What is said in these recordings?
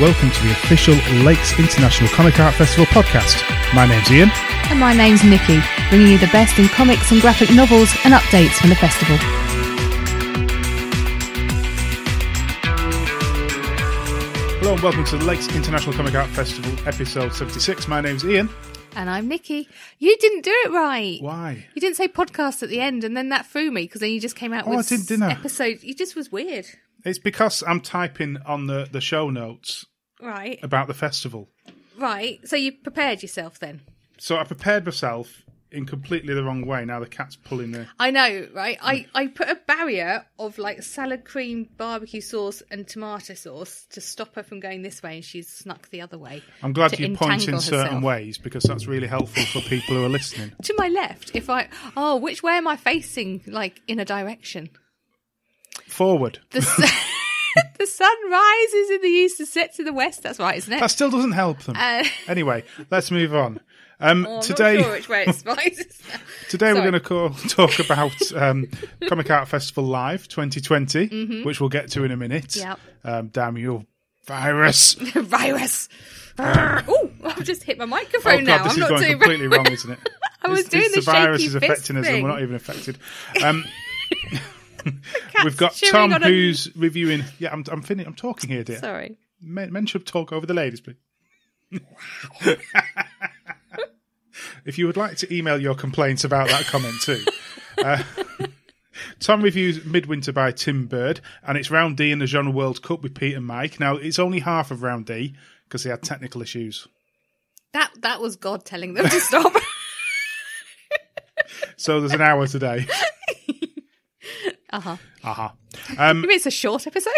welcome to the official Lakes International Comic Art Festival podcast. My name's Ian. And my name's Nikki, bringing you the best in comics and graphic novels and updates from the festival. Hello and welcome to the Lakes International Comic Art Festival, episode 76. My name's Ian. And I'm Nikki. You didn't do it right. Why? You didn't say podcast at the end, and then that threw me, because then you just came out with didn't I? episode. You just was weird. It's because I'm typing on the show notes Right. about the festival. Right. So you prepared yourself then? So I prepared myself in completely the wrong way. Now the cat's pulling the... I know, right? I put a barrier of like salad cream, barbecue sauce and tomato sauce to stop her from going this way, and she's snuck the other way. I'm glad you point in certain herself. ways, because that's really helpful for people who are listening. To my left, which way am I facing, like, in a direction? Forward. The sun rises in the east and sets in the west. That's right, isn't it? That still doesn't help them. Anyway, let's move on. I'm today, not sure which way it rises. Today we're going to talk about Comic Art Festival Live 2020, which we'll get to in a minute. Yep. Damn you, virus. Virus. Oh, I've just hit my microphone now. This I'm is not going doing completely wrong, isn't it? I was doing the virus shaky is fist affecting us, and thing. we're not even affected. We've got Tom who's reviewing. Yeah, I'm talking here, dear. Sorry. Men should talk over the ladies, please. Wow. If you would like to email your complaints about that comment too. Tom reviews Midwinter by Tim Bird, and it's Round D in the Genre World Cup with Pete and Mike. Now, it's only half of Round D because they had technical issues. That was God telling them to stop. So there's an hour today. Uh-huh. Uh-huh. Maybe it's a short episode.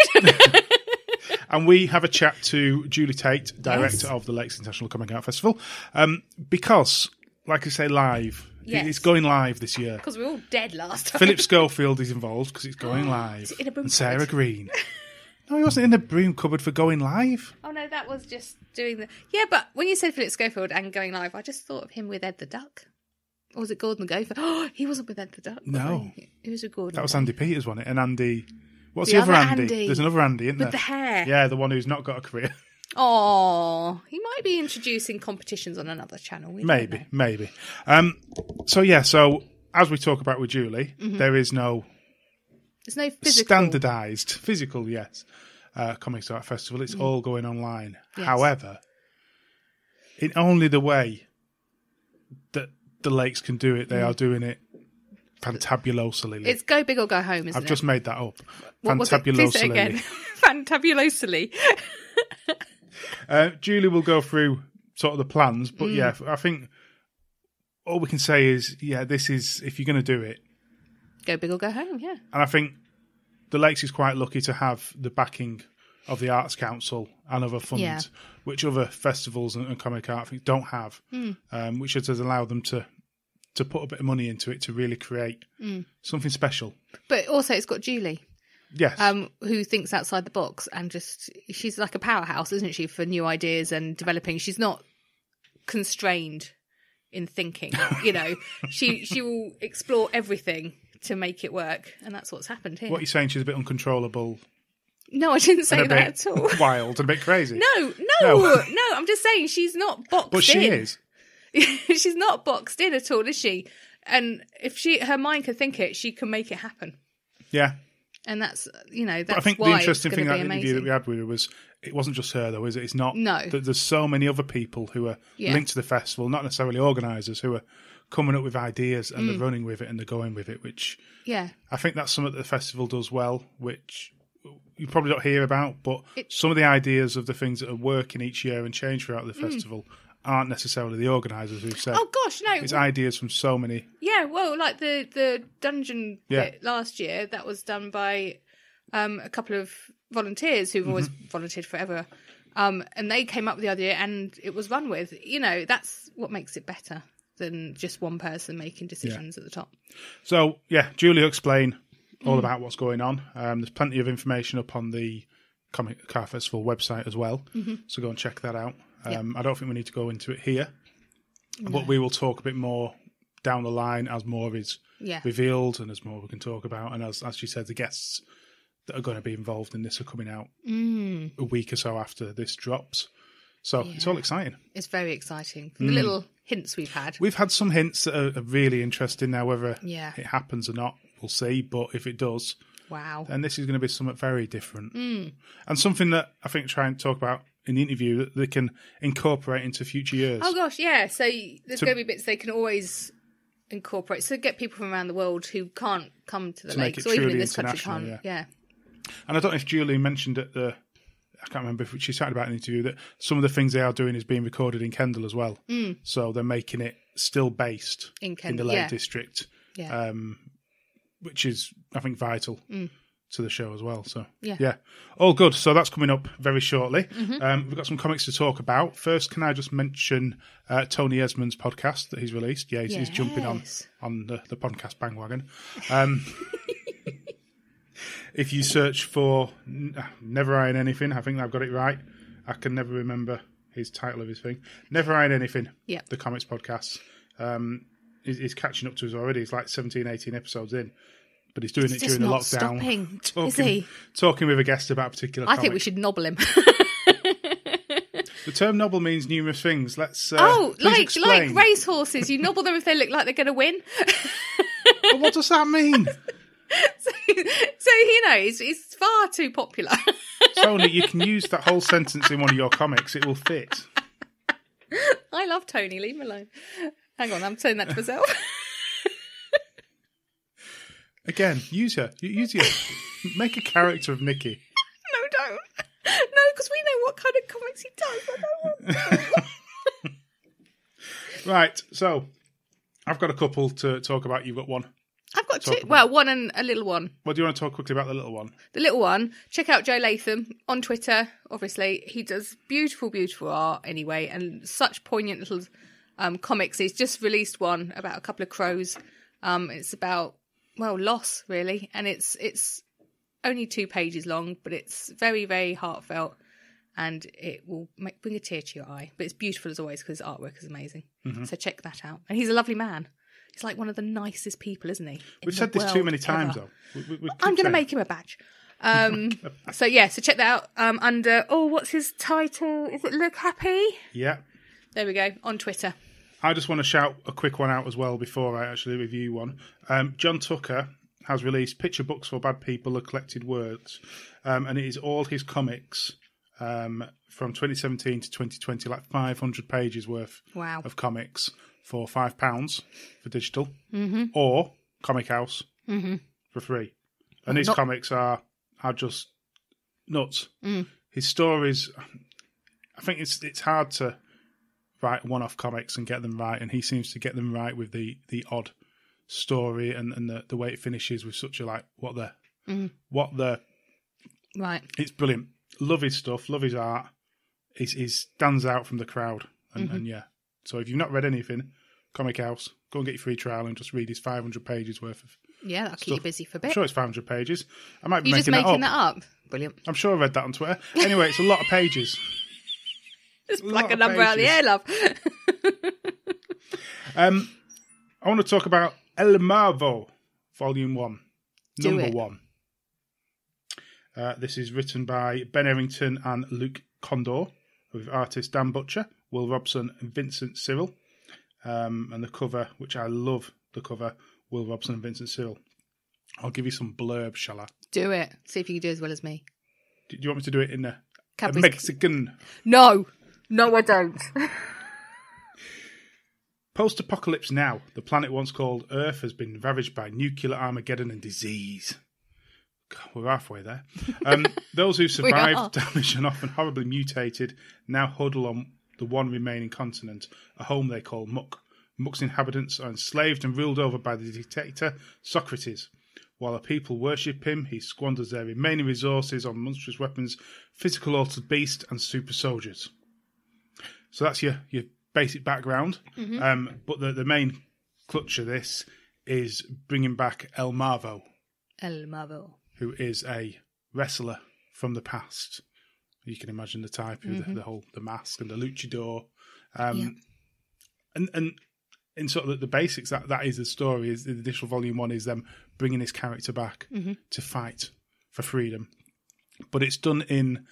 And we have a chat to Julie Tate, director of the Lakes International Comic Art Festival, because, like I say, live. Yes. It's going live this year. Because we're all dead last time. Philip Schofield is involved because it's going live. In a broom and Sarah cupboard? Green. No, he wasn't in the broom cupboard for going live. Oh, no, that was just doing the... Yeah, but when you said Philip Schofield and going live, I just thought of him with Ed the Duck. Or was it Gordon the Gopher? Oh, he wasn't with Ed the Duck. No. He was with Gordon. That was Andy Peters, wasn't it? And Andy... What's The the other other Andy? There's another Andy, isn't there? With the hair. Yeah, the one who's not got a career. Oh, he might be introducing competitions on another channel. Maybe. So as we talk about with Julie, there is no... There's no physical... Standardised, physical, yes, Comics Art Festival. It's all going online. Yes. However, in only the way that the Lakes can do it, they are doing it fantabulosely. It's go big or go home, isn't it? I've just made that up. What was it? Please say it again. Fantabulosely. Julie will go through sort of the plans, but yeah, I think all we can say is, this is, if you're going to do it, go big or go home, yeah. And I think the Lakes is quite lucky to have the backing of the Arts Council and other funds, which other festivals and comic art things don't have, which has allowed them to put a bit of money into it to really create something special. But also it's got Julie. Yes. Who thinks outside the box, and she's like a powerhouse, isn't she, for new ideas and developing. She's not constrained in thinking, she will explore everything to make it work, and that's what's happened here. What you're saying, she's a bit uncontrollable. No, I didn't say that at all. Wild and a bit crazy. No, I'm just saying she's not boxed in. But she is. She's not boxed in at all, is she? And if her mind can think it, she can make it happen. Yeah. And that's, that's but I think why the interesting it's thing gonna that be interview amazing. that we had with her was, it wasn't just her though, is it? It's not. No. There's so many other people who are linked to the festival, not necessarily organisers, who are coming up with ideas and they're running with it and they're going with it, which I think that's something that the festival does well, which you probably don't hear about, but some of the ideas of the things that are working each year and change throughout the festival aren't necessarally the organisers who've said. Oh gosh, no! It's ideas from so many. Yeah, well, like the dungeon bit last year, that was done by a couple of volunteers who've always volunteered forever, and they came up with the idea, and it was run with. That's what makes it better than just one person making decisions at the top. So Julie will explain all about what's going on. There's plenty of information up on the Comic Art Festival website as well, so go and check that out. I don't think we need to go into it here, but we will talk a bit more down the line as more is revealed and as more we can talk about. And as she said, the guests that are going to be involved in this are coming out a week or so after this drops. So it's all exciting. It's very exciting. From the little hints we've had. We've had some hints that are really interesting. Now, whether it happens or not, we'll see. But if it does, then this is going to be something very different. And something that I think try and talk about in the interview that they can incorporate into future years. Oh, gosh, yeah. So there's going to be bits they can always incorporate. So get people from around the world who can't come to the lakes, or even in this country can't. Yeah. And I don't know if Julie mentioned at I can't remember if she chatted about in the interview that some of the things they are doing is being recorded in Kendal as well. So they're making it still based in the Lake District, which is, I think, vital to the show as well. So, all good. So that's coming up very shortly. We've got some comics to talk about. First, can I just mention Tony Esmond's podcast that he's released? Yeah, he's jumping on the podcast bandwagon. If you search for Never Iron Anything, I think I've got it right. I can never remember his title of his thing. Never Iron Anything, the comics podcast. He's catching up to us already. He's like 17, 18 episodes in. But he's doing it during the lockdown. Is he? Talking with a guest about a particular comic. I think we should nobble him. The term nobble means numerous things. Let's like racehorses. You nobble them if they look like they're going to win. But what does that mean? So it's far too popular. Tony, you can use that whole sentence in one of your comics. It will fit. I love Tony. Leave him alone. Hang on, I'm saying that to myself. Again, use her. Make a character of Nikki. No, don't. No, because we know what kind of comics he does. I don't want to. Right, so I've got a couple to talk about. You've got one. I've got two. Well, one and a little one. Well, do you want to talk quickly about the little one? The little one. Check out Joe Latham on Twitter. Obviously, he does beautiful, beautiful art anyway, and such poignant little comics. He's just released one about a couple of crows. It's about loss really, and it's only 2 pages long, but it's very, very heartfelt, and it will bring a tear to your eye. But it's beautiful as always because his artwork is amazing. So check that out. And he's a lovely man. He's like one of the nicest people, isn't he? We've said this too many times, though. I'm going to make him a badge. So check that out. Under, what's his title? Is it Look Happy? Yeah. There we go, on Twitter. I just want to shout a quick one out as well before I actually review one. John Tucker has released Picture Books for Bad People, A Collected Words. And it is all his comics from 2017 to 2020, like 500 pages worth of comics for £5 for digital, or Comic House for free. And his comics are just nuts. His stories, I think it's hard to write one-off comics and get them right, and he seems to get them right with the odd story and the way it finishes with such a what the right. It's brilliant. Love his stuff. Love his art. He stands out from the crowd, and yeah. So if you've not read anything, Comic House, go and get your free trial and just read his 500 pages worth of. Yeah, that'll keep you busy for a bit. I'm sure it's 500 pages. I might be You're making just making that up. Brilliant. I'm sure I read that on Twitter. Anyway, it's a lot of pages. Just pluck a number out of the air, love. I want to talk about El Marvo, Volume 1, Number 1. This is written by Ben Errington and Luke Kondor, with artists Dan Butcher, Will Robson and Vincent Cyril. And the cover, which I love the cover, Will Robson and Vincent Cyril. I'll give you some blurb, shall I? Do it. See if you can do as well as me. Do you want me to do it in a Mexican? No, I don't. Post-apocalypse now. The planet once called Earth has been ravaged by nuclear Armageddon and disease. God, we're halfway there. Those who survived damage and often horribly mutated now huddle on the one remaining continent, a home they call Muck. Muck's inhabitants are enslaved and ruled over by the dictator Socrates. While the people worship him, he squanders their remaining resources on monstrous weapons, physical altered beasts, and super soldiers. So that's your basic background. But the main clutch of this is bringing back El Marvo. El Marvo. Who is a wrestler from the past. You can imagine the type, the mask and the luchador. And in sort of the basics, that is the story. Is the initial volume 1 is them bringing this character back to fight for freedom. But it's done in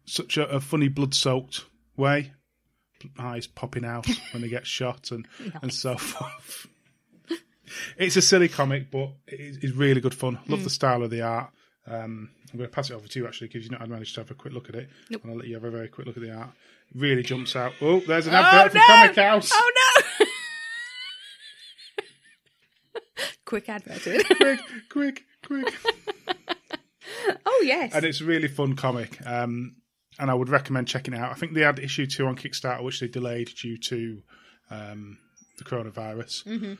such a funny, blood-soaked way. Eyes popping out when they get shot and so forth. It's a silly comic, but it's really good fun. Love the style of the art. I'm going to pass it over to you, actually, because you've not managed to have a quick look at it. Nope. And I'll let you have a very quick look at the art. It really jumps out. Oh, there's an advert for Comic House. Oh, no! Quick advert. Quick. Oh, yes. And it's a really fun comic. And I would recommend checking it out. I think they had issue 2 on Kickstarter, which they delayed due to the coronavirus. Mm-hmm.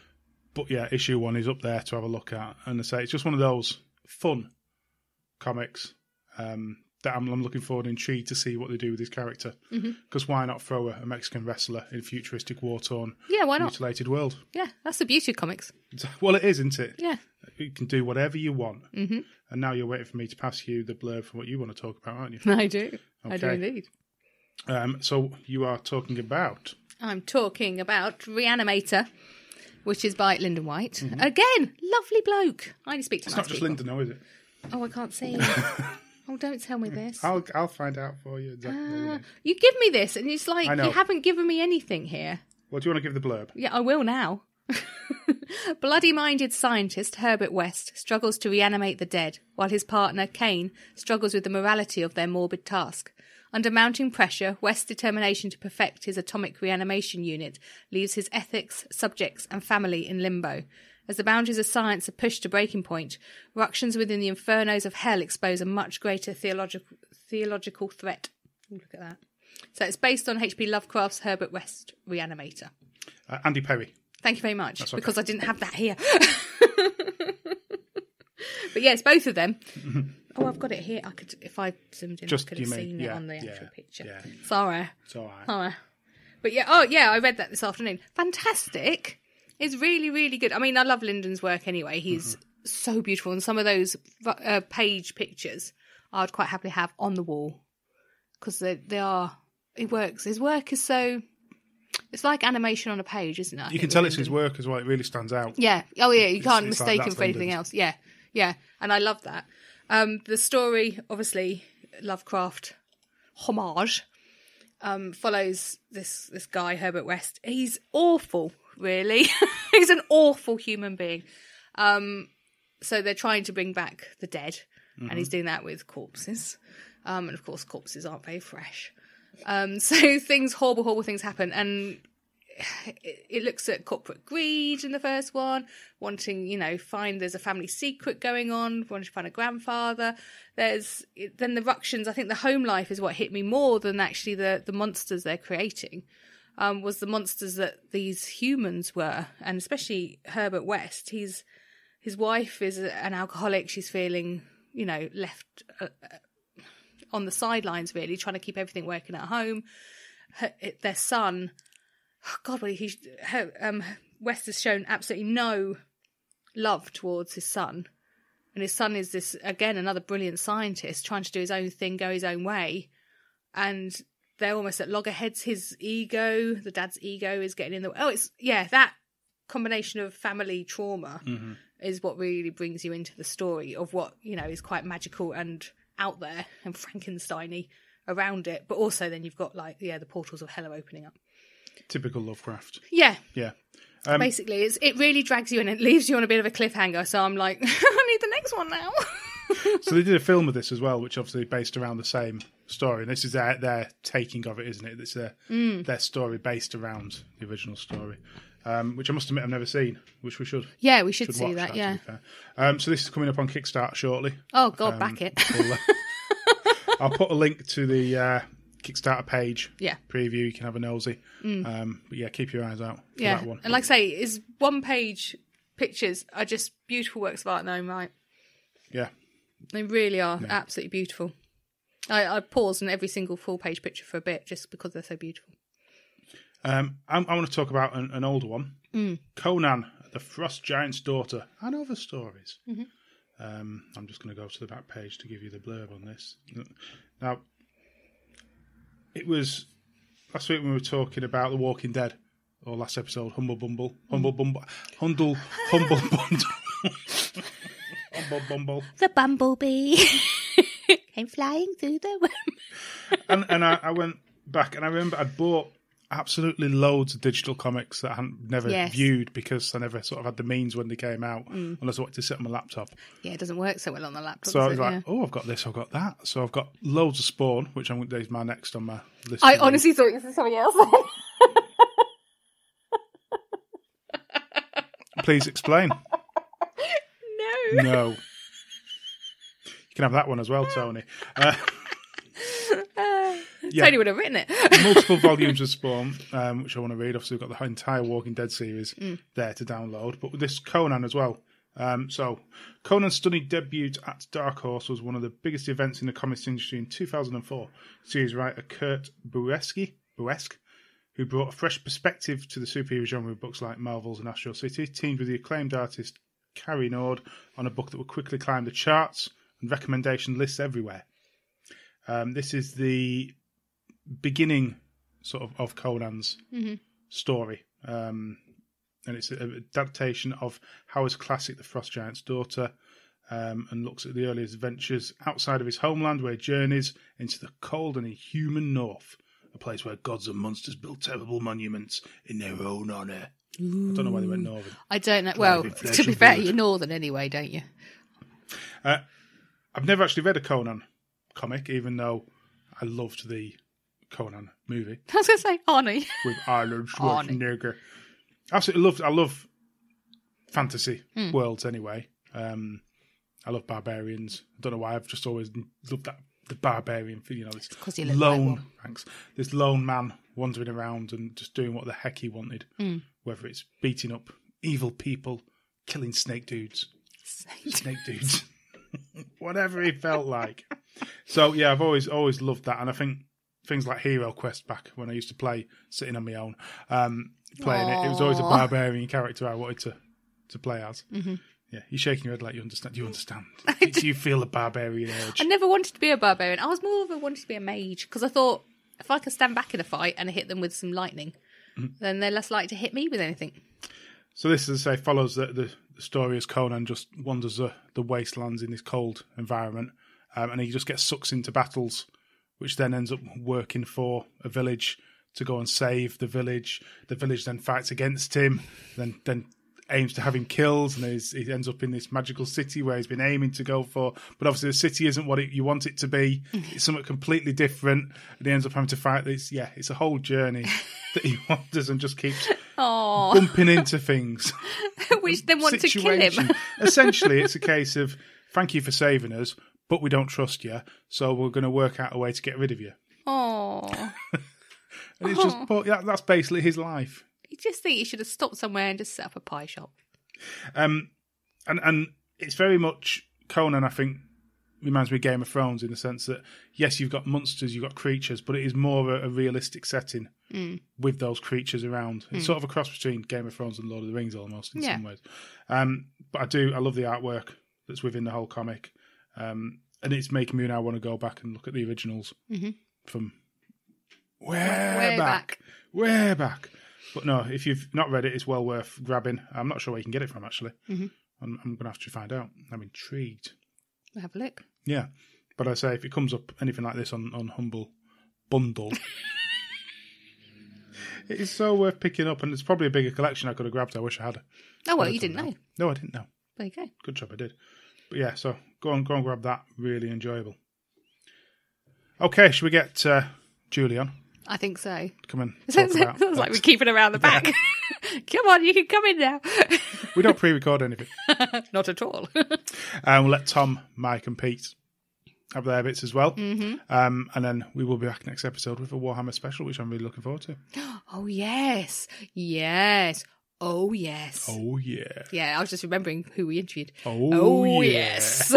But yeah, issue 1 is up there to have a look at. And I say it's just one of those fun comics that I'm looking forward and intrigued to see what they do with his character. Because why not throw a Mexican wrestler in a futuristic, war-torn, why not? mutilated world? Yeah, that's the beauty of comics. Well, it is, isn't it? Yeah. You can do whatever you want. Mm-hmm. And now you're waiting for me to pass you the blurb for what you want to talk about, aren't you? I do. Okay. I do indeed. So you are talking about... I'm talking about Reanimator, which is by Lyndon White. Mm-hmm. Again, lovely bloke. I only speak to It's nice not just people. Lyndon, though, is it? Oh, I can't see. Oh, don't tell me this. I'll find out for you. Exactly you give me this, and it's like you haven't given me anything here. Well, do you want to give the blurb? Yeah, I will now. Bloody-minded scientist Herbert West struggles to reanimate the dead, while his partner, Kane, struggles with the morality of their morbid task. Under mounting pressure, West's determination to perfect his atomic reanimation unit leaves his ethics, subjects, and family in limbo. As the boundaries of science are pushed to breaking point, ructions within the infernos of hell expose a much greater theological threat. Ooh, look at that. So it's based on H.P. Lovecraft's Herbert West Reanimator. Andy Perry. Thank you very much, okay. Because I didn't have that here. But yes, both of them. Oh, I've got it here. I could, if I zoomed in, I could have seen it on the actual picture. Yeah. Sorry. It's all right. Sorry. But yeah, I read that this afternoon. Fantastic. It's really, really good. I mean, I love Lyndon's work anyway. He's so beautiful. And some of those page pictures I'd quite happily have on the wall. Because they are... It works. His work is so... It's like animation on a page, isn't it? You can tell it's his work as well. It really stands out. Yeah. Oh, yeah. You can't mistake him for anything else. Yeah. Yeah. And I love that. The story, obviously, Lovecraft homage, follows this guy, Herbert West. He's awful, really. He's an awful human being. So they're trying to bring back the dead, and he's doing that with corpses. And, of course, corpses aren't very fresh. So horrible things happen, and it looks at corporate greed in the first one, wanting, find there's a family secret going on, wanting to find a grandfather. Then the ructions, I think the home life is what hit me more than actually the monsters they're creating, was the monsters that these humans were, and especially Herbert West. His wife is an alcoholic. She's feeling, left on the sidelines, really, trying to keep everything working at home. Their son... Oh God, West has shown absolutely no love towards his son. And his son is this, again, another brilliant scientist trying to do his own thing, go his own way. And they're almost at loggerheads. His ego, the dad's ego is getting in the way. That combination of family trauma is what really brings you into the story of what, is quite magical and out there and Frankenstein-y around it. But also then you've got the portals of hell are opening up. Typical Lovecraft. Yeah. Yeah. Basically, it really drags you in and it leaves you on a bit of a cliffhanger. So I'm like, I need the next one now. So they did a film of this as well, which obviously based around the same story. And this is their taking of it, isn't it? It's their story based around the original story, which I must admit I've never seen, which we should. Yeah, we should see that, yeah. So this is coming up on Kickstarter shortly. Oh, God, back it. I'll put a link to the... Kickstarter page preview, you can have a nosy. But yeah, keep your eyes out for that one. And like I say, his one-page pictures are just beautiful works of art in their own right. Yeah. They really are absolutely beautiful. I pause on every single full-page picture for a bit just because they're so beautiful. I want to talk about an older one. Conon the Frost-Giants Daughter and Other Stories. I'm just going to go to the back page to give you the blurb on this. Now, it was last week when we were talking about The Walking Dead, or last episode, Humble Bundle. Bumble. The bumblebee came flying through the room. and I went back and I remember I'd bought absolutely loads of digital comics that I hadn't never viewed because I never sort of had the means when they came out unless I wanted to sit on my laptop. Yeah, it doesn't work so well on the laptop. So I was like, I've got this, I've got that. So I've got loads of Spawn, which I'm going to do my next on my list. I honestly thought it was something else. Please explain. No. You can have that one as well, Tony. Tony would have written it. Multiple volumes of Spawn, which I want to read. Obviously, we've got the entire Walking Dead series there to download. But with this Conan as well. So, Conan's stunning debut at Dark Horse was one of the biggest events in the comics industry in 2004. Series writer Kurt Buiek, who brought a fresh perspective to the superhero genre with books like Marvel's and Astro City, teamed with the acclaimed artist Cary Nord on a book that would quickly climb the charts and recommendation lists everywhere. This is the beginning sort of Conan's story. And it's an adaptation of Howard's classic The Frost-Giants Daughter, and looks at the earliest adventures outside of his homeland, where he journeys into the cold and inhuman north, a place where gods and monsters build terrible monuments in their own honour. Ooh. I don't know why they went northern. I don't know. Well, to be fair, you're northern anyway, don't you? I've never actually read a Conan comic, even though I loved the Conan movie. I was going to say Arnie. With Arnold Schwarzenegger. Absolutely I love fantasy worlds anyway. I love barbarians. I don't know why, I've just always loved the barbarian thing, this lone, this lone man wandering around and just doing what the heck he wanted. Whether it's beating up evil people, killing snake dudes. Whatever he felt like. So yeah, I've always loved that, and I think things like Hero Quest back when I used to play, sitting on my own, playing it was always a barbarian character I wanted to play as. Yeah, you're shaking your head like you understand. Do you understand? Do you feel a barbarian urge? I never wanted to be a barbarian. I was more of a wanted to be a mage, because I thought if I could stand back in a fight and hit them with some lightning, then they're less likely to hit me with anything. So this, as I say, follows the story as Conan just wanders the wastelands in this cold environment, and he just gets sucked into battles, which then ends up working for a village to go and save the village. The village then fights against him, then aims to have him killed, and he ends up in this magical city where he's been aiming to go for. But obviously the city isn't what you want it to be. It's something completely different, and he ends up having to fight this. Yeah, it's a whole journey that he wanders and just keeps bumping into things. Which then want to kill him. Essentially, it's a case of, thank you for saving us, but we don't trust you, so we're going to work out a way to get rid of you. Oh. And it's just, but that's basically his life. You just think you should have stopped somewhere and just set up a pie shop. And it's very much, Conan, I think, reminds me of Game of Thrones in the sense that, yes, you've got monsters, you've got creatures, but it is more a realistic setting with those creatures around. It's sort of a cross between Game of Thrones and Lord of the Rings almost in some ways. But I love the artwork that's within the whole comic. And it's making me now want to go back and look at the originals from way back. But no, if you've not read it, it's well worth grabbing. I'm not sure where you can get it from, actually. I'm going to have to find out. I'm intrigued. We'll have a look. Yeah. But I say, if it comes up anything like this on Humble Bundle, it is so worth picking up. And it's probably a bigger collection I could have grabbed. I wish I had. Oh, well, you didn't know. No, I didn't know. There you go. Good job, I did. But yeah, so go and grab that. Really enjoyable. Okay, should we get Julie on? I think so. Come in. Sounds like we're keeping her around the back. Come on, you can come in now. We don't pre-record anything. Not at all. We'll let Tom, Mike and Pete have their bits as well. And then we will be back next episode with a Warhammer special, which I'm really looking forward to. Oh, yes. Yes. Oh, yes. Oh, yeah. Yeah, I was just remembering who we interviewed. Oh yeah. Yes.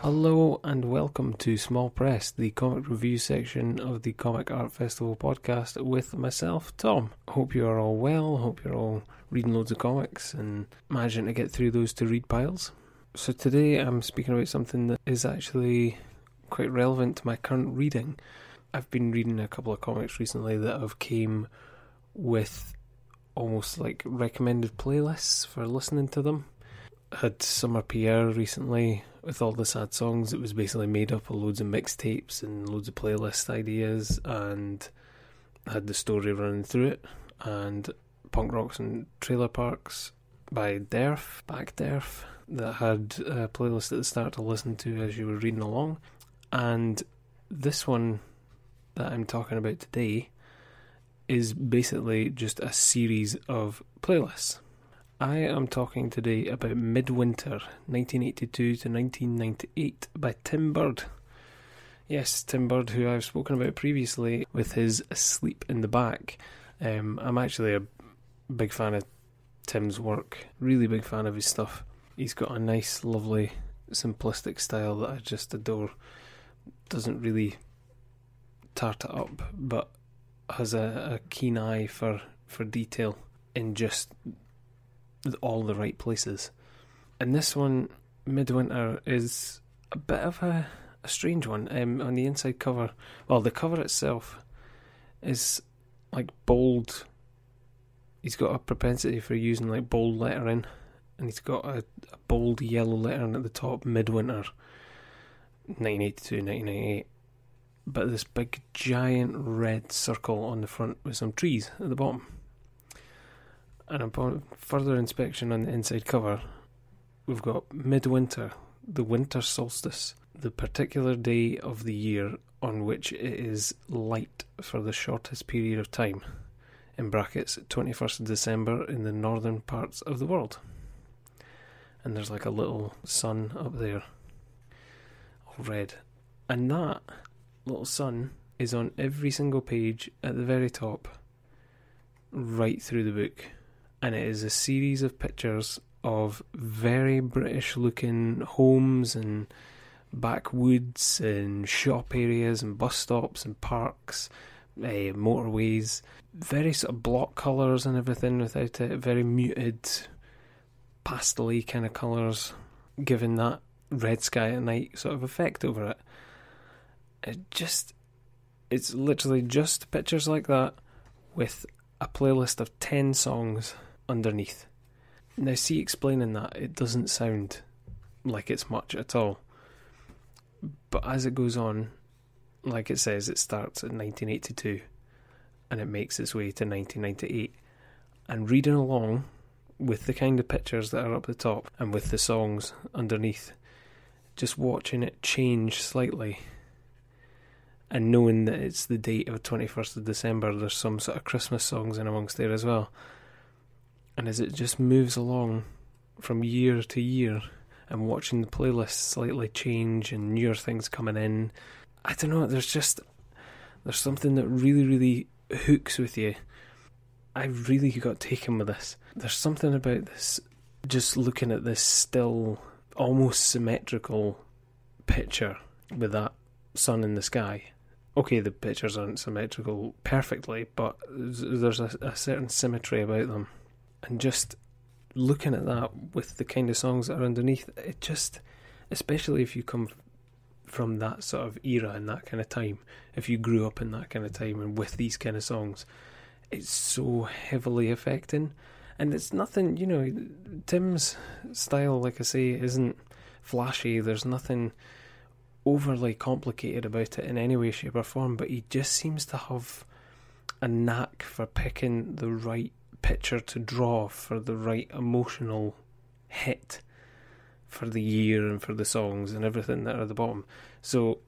Hello and welcome to Small Press, the comic review section of the Comic Art Festival podcast with myself, Tom. Hope you are all well, hope you're all reading loads of comics and managing to get through those to read piles. So today I'm speaking about something that is actually quite relevant to my current reading. I've been reading a couple of comics recently that have came with almost like recommended playlists for listening to them. I had Summer Pierre recently with all the sad songs. It was basically made up of loads of mixtapes and loads of playlist ideas, and I had the story running through it. And Punk Rocks and Trailer Parks by Derf, that had a playlist at the start to listen to as you were reading along. And this one that I'm talking about today is basically just a series of playlists. I am talking today about Midwinter, 1982 to 1998 by Tim Bird. Yes, Tim Bird, who I've spoken about previously with his Asleep in the Back. I'm actually a big fan of Tim's work, really big fan of his stuff. He's got a nice, lovely, simplistic style that I just adore. Doesn't really tart it up, but has a keen eye for detail in just all the right places. And this one, Midwinter, is a bit of a strange one. On the inside cover, well, the cover itself is like bold. He's got a propensity for using like bold lettering, and he's got a bold yellow lettering at the top, Midwinter, 1982, 1998. But this big giant red circle on the front with some trees at the bottom. And upon further inspection on the inside cover, we've got Midwinter, the winter solstice, the particular day of the year on which it is light for the shortest period of time, in brackets 21st of December in the northern parts of the world. And there's like a little sun up there, all red. And that little sun is on every single page at the very top, right through the book. And it is a series of pictures of very British looking homes and backwoods and shop areas and bus stops and parks, motorways, very sort of block colours and everything without it, very muted pastel-y kind of colours, giving that red sky at night sort of effect over it. It's literally just pictures like that with a playlist of 10 songs underneath. Now, see, explaining that, it doesn't sound like it's much at all. But as it goes on, like it says, it starts at 1982 and it makes its way to 1998. And reading along with the kind of pictures that are up the top and with the songs underneath, just watching it change slightly and knowing that it's the date of 21st of December, there's some sort of Christmas songs in amongst there as well. And as it just moves along from year to year and watching the playlist slightly change and newer things coming in, I don't know, there's something that really, really hooks with you. I really got taken with this. There's something about this, just looking at this still, almost symmetrical picture with that sun in the sky. Okay, the pictures aren't symmetrical perfectly, but there's a certain symmetry about them. And just looking at that with the kind of songs that are underneath, it just, especially if you come from that sort of era and that kind of time, if you grew up in that kind of time and with these kind of songs, it's so heavily affecting. And it's nothing, you know, Tim's style, like I say, isn't flashy. There's nothing overly complicated about it in any way, shape or form, but he just seems to have a knack for picking the right picture to draw for the right emotional hit for the year and for the songs and everything that are at the bottom. So,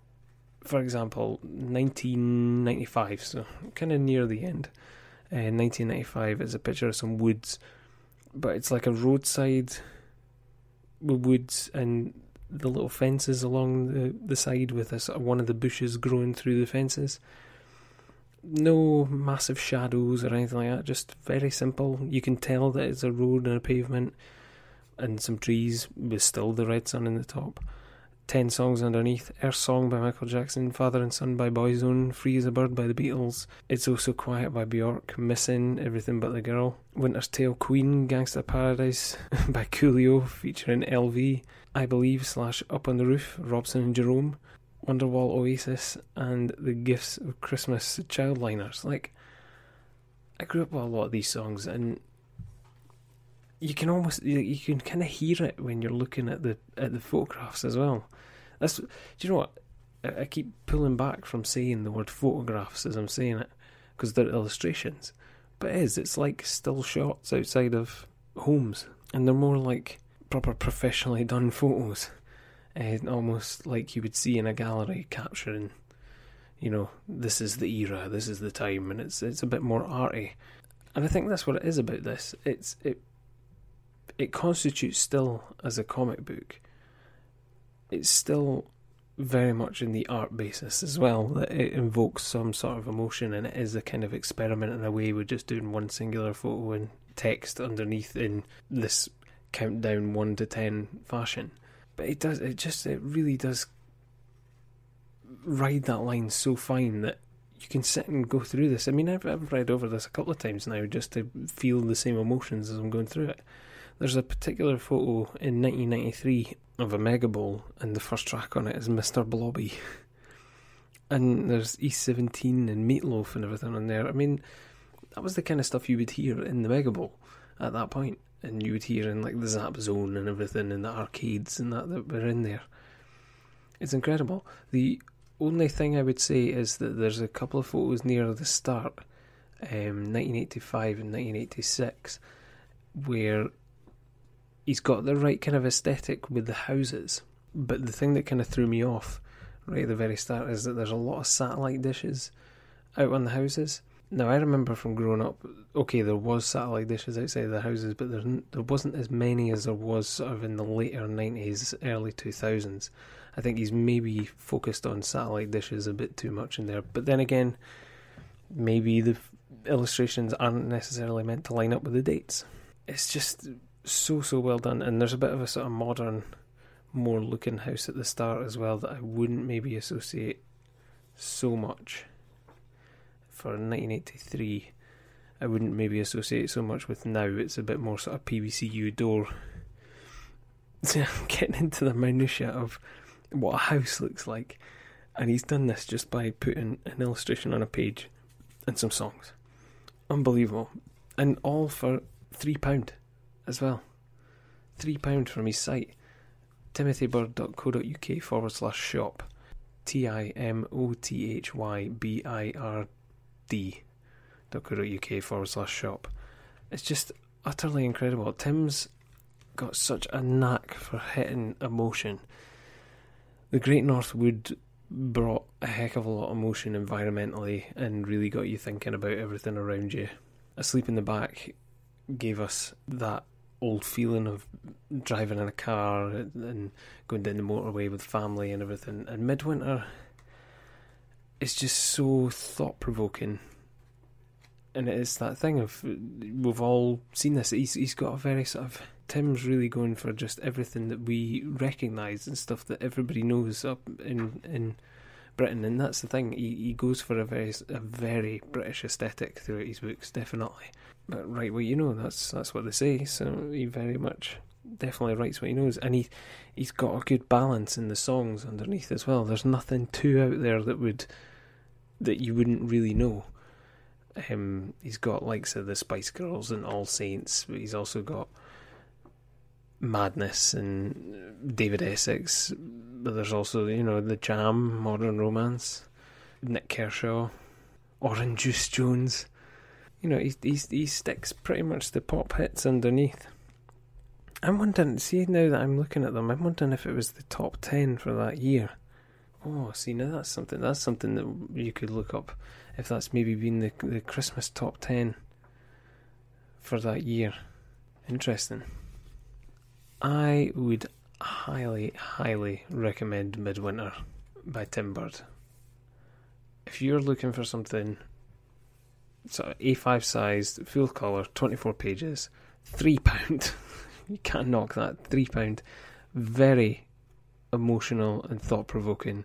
for example, 1995, so kind of near the end, 1995 is a picture of some woods, but it's like a roadside with woods and the little fences along the side with a sort of one of the bushes growing through the fences. No massive shadows or anything like that, just very simple. You can tell that it's a road and a pavement and some trees with still the red sun in the top. 10 songs underneath. Earth Song by Michael Jackson, Father and Son by Boyzone, Free as a Bird by the Beatles, It's Oh So Quiet by Bjork, Missing, Everything But the Girl, Winter's Tale, Queen, Gangsta Paradise by Coolio featuring LV, I Believe / Up on the Roof, Robson and Jerome, Wonderwall, Oasis, and The Gifts of Christmas, Childliners. Like, I grew up with a lot of these songs, and you can kind of hear it when you're looking at the photographs as well. Do you know what? I keep pulling back from saying the word photographs as I'm saying it, because they're illustrations. But it's like still shots outside of homes, and they're more like proper professionally done photos, almost like you would see in a gallery capturing, this is the era, this is the time, and it's a bit more arty. And I think that's what it is about this. It constitutes still as a comic book. It's still very much in the art basis as well, that it invokes some sort of emotion, and it is a kind of experiment in a way with just doing one singular photo and text underneath in this countdown 1 to 10 fashion. But it really does ride that line so fine that you can sit and go through this. I mean, I've read over this a couple of times now just to feel the same emotions as I'm going through it. There's a particular photo in 1993 of a Mega Bowl, and the first track on it is Mr. Blobby. And there's East 17 and Meatloaf and everything on there. I mean, that was the kind of stuff you would hear in the Mega Bowl at that point. And you would hear in like the Zap Zone and everything, and the arcades and that were in there. It's incredible. The only thing I would say is that there's a couple of photos near the start, 1985 and 1986, where he's got the right kind of aesthetic with the houses. But the thing that kind of threw me off right at the very start is that there's a lot of satellite dishes out on the houses. Now, I remember from growing up, okay, there was satellite dishes outside the houses, but there wasn't as many as there was sort of in the later 90s, early 2000s. I think he's maybe focused on satellite dishes a bit too much in there. But then again, maybe the illustrations aren't necessarily meant to line up with the dates. It's just so well done, and there's a bit of a sort of modern, more looking house at the start as well that I wouldn't maybe associate so much for 1983. I wouldn't maybe associate so much with now. It's a bit more sort of PVCU door. So I'm getting into the minutiae of what a house looks like, and he's done this just by putting an illustration on a page and some songs. Unbelievable. And all for £3 as well. £3 from his site, timothybird.co.uk/shop, timothybird.co.uk/shop. It's just utterly incredible. Tim's got such a knack for hitting emotion. The Great North Wood brought a heck of a lot of emotion environmentally and really got you thinking about everything around you. Asleep in the Back gave us that old feeling of driving in a car and going down the motorway with family and everything. And Midwinter is just so thought-provoking. And it's that thing of, we've all seen this, he's got a very sort of, Tim's really going for just everything that we recognise and stuff that everybody knows up in Britain, and that's the thing, he goes for a very British aesthetic throughout his books, definitely. But right what you know, that's what they say, so he very much definitely writes what he knows, and he's got a good balance in the songs underneath as well. There's nothing too out there that you wouldn't really know. He's got likes of the Spice Girls and All Saints, but he's also got Madness and David Essex, but there's also, The Jam, Modern Romance, Nick Kershaw, Orange Juice Jones. He sticks pretty much the pop hits underneath. I'm wondering, see now that I'm looking at them, I'm wondering if it was the top 10 for that year. Oh, see, now that's something that you could look up, if that's maybe been the Christmas top 10 for that year. Interesting. I would highly, highly recommend Midwinter by Tim Bird. If you're looking for something sort of A5 sized, full colour, 24 pages, £3. You can't knock that. £3. Very, emotional and thought-provoking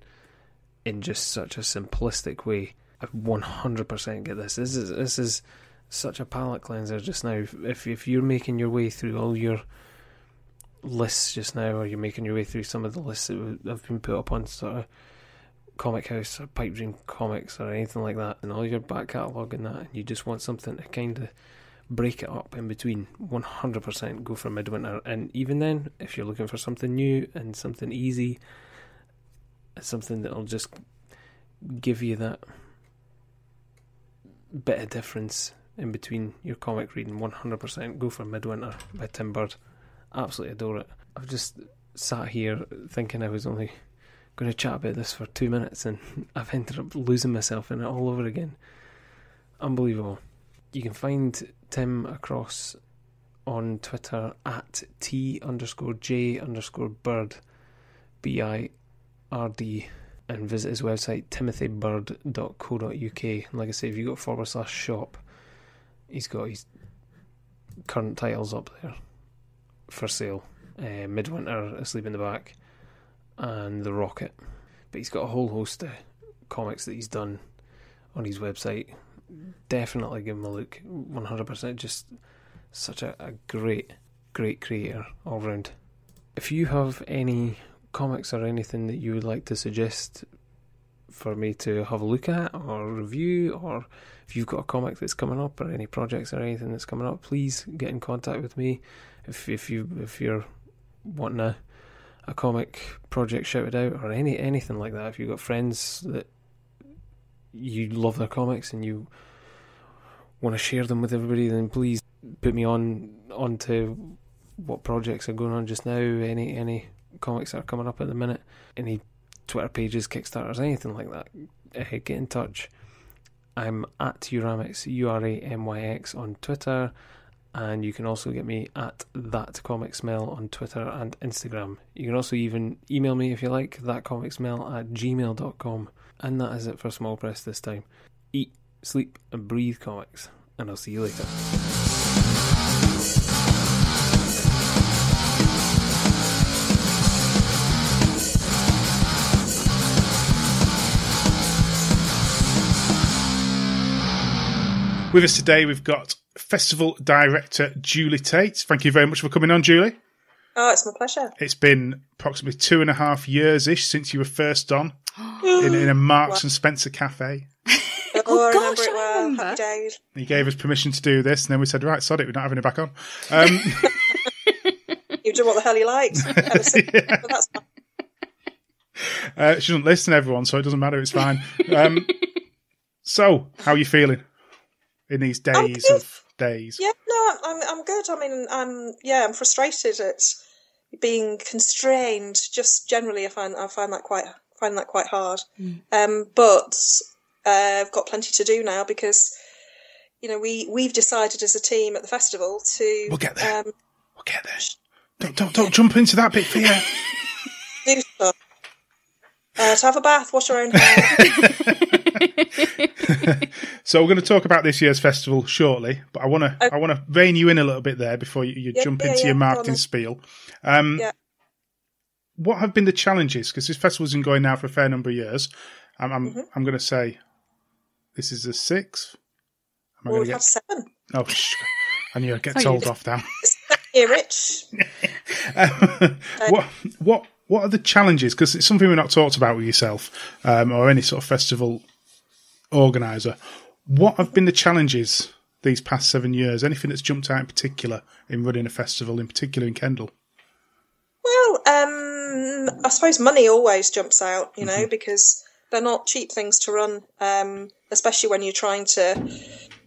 in just such a simplistic way. I 100% get this. This is such a palate cleanser just now. If you're making your way through all your lists just now, or you're making your way through some of the lists that have been put up on sort of Comic House or Pipe Dream Comics or anything like that, and all your back catalogue and that, and you just want something to kind of break it up in between, 100% go for Midwinter. And even then, if you're looking for something new and something easy, something that'll just give you that bit of difference in between your comic reading, 100% go for Midwinter by Tim Bird. Absolutely adore it. I've just sat here thinking I was only going to chat about this for 2 minutes, and I've ended up losing myself in it all over again. Unbelievable. You can find Tim across on Twitter at T_J_Bird, BIRD, and visit his website timothybird.co.uk. Like I say, if you go /shop, he's got his current titles up there for sale. Midwinter, Asleep in the Back, and The Rocket. But he's got a whole host of comics that he's done on his website. Definitely give him a look. 100%. Just such a great creator all round. If you have any comics or anything that you would like to suggest for me to have a look at or review, or if you've got a comic that's coming up or any projects or anything that's coming up, please get in contact with me. If you're wanting a comic project shouted out or anything like that, if you've got friends that you love their comics and you want to share them with everybody, then please put me onto what projects are going on just now, any comics that are coming up at the minute, any Twitter pages, Kickstarters, anything like that. Get in touch. I'm at Uramix, URAMYX on Twitter, and you can also get me at ThatComicSmell on Twitter and Instagram. You can also even email me if you like, thatcomicsmell@gmail.com. And that is it for Small Press this time. Eat, sleep and breathe comics, and I'll see you later. With us today, we've got Festival Director Julie Tate. Thank you very much for coming on, Julie. Oh, it's my pleasure. It's been approximately 2.5 years-ish since you were first on in a Marks and Spencer cafe. Oh, I remember it well. Happy days. He gave us permission to do this, and then we said, right, sod it, we're not having it back on. You do what the hell you liked. Yeah. That's fine. She doesn't listen, everyone, so it doesn't matter, it's fine. So, how are you feeling in these days of days? Yeah, no, I'm good. I mean, I'm frustrated at being constrained. Just generally, I find that quite hard. But I've got plenty to do now because we've decided as a team at the festival to. We'll get there. We'll get there. Don't jump into that bit, Thea. Do stuff. To have a bath, wash our own hair. So we're going to talk about this year's festival shortly, but I want to rein you in a little bit there before you jump into your marketing spiel. What have been the challenges? Because this festival's been going now for a fair number of years. I'm going to say this is the 6th. We've had 7. Oh, I knew I'd get told off now. Here, Rich. What are the challenges? Because it's something we've not talked about with yourself or any sort of festival organiser. What have been the challenges these past 7 years? Anything that's jumped out in particular in running a festival, in particular in Kendal? Well, I suppose money always jumps out, because they're not cheap things to run, especially when you're trying to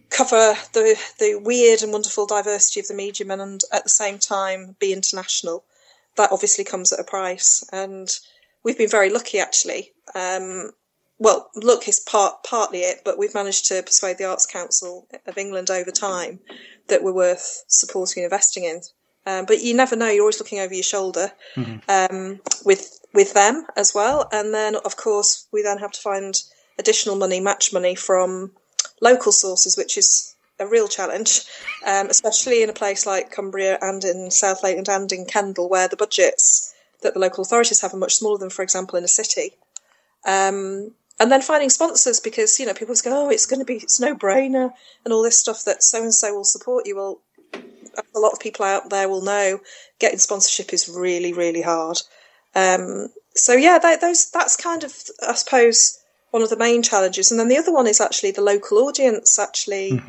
cover the weird and wonderful diversity of the medium and at the same time be international. That obviously comes at a price, and we've been very lucky actually. Luck is partly it, but we've managed to persuade the Arts Council of England over time that we're worth supporting and investing in. But you never know; you're always looking over your shoulder with them as well. And then, of course, we then have to find additional money, match money from local sources, which is a real challenge, especially in a place like Cumbria and in South Lakeland and in Kendal, where the budgets that the local authorities have are much smaller than, for example, in a city. And then finding sponsors because, people just go, oh, it's a no-brainer and all this stuff that so-and-so will support you. Well, a lot of people out there will know getting sponsorship is really, really hard. That's kind of, I suppose, one of the main challenges. And then the other one is actually the local audience, actually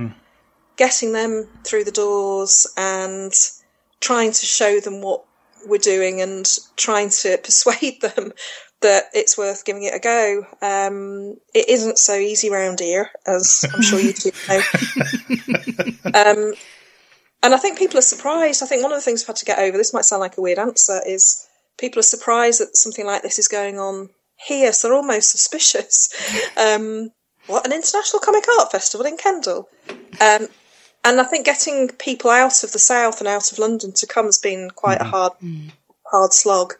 getting them through the doors and trying to show them what we're doing and trying to persuade them that it's worth giving it a go. It isn't so easy round here, as I'm sure you two know. And I think people are surprised. I think one of the things we've had to get over, this might sound like a weird answer, is people are surprised that something like this is going on here, so they're almost suspicious. What, an international comic art festival in Kendal? And I think getting people out of the south and out of London to come has been quite a hard slog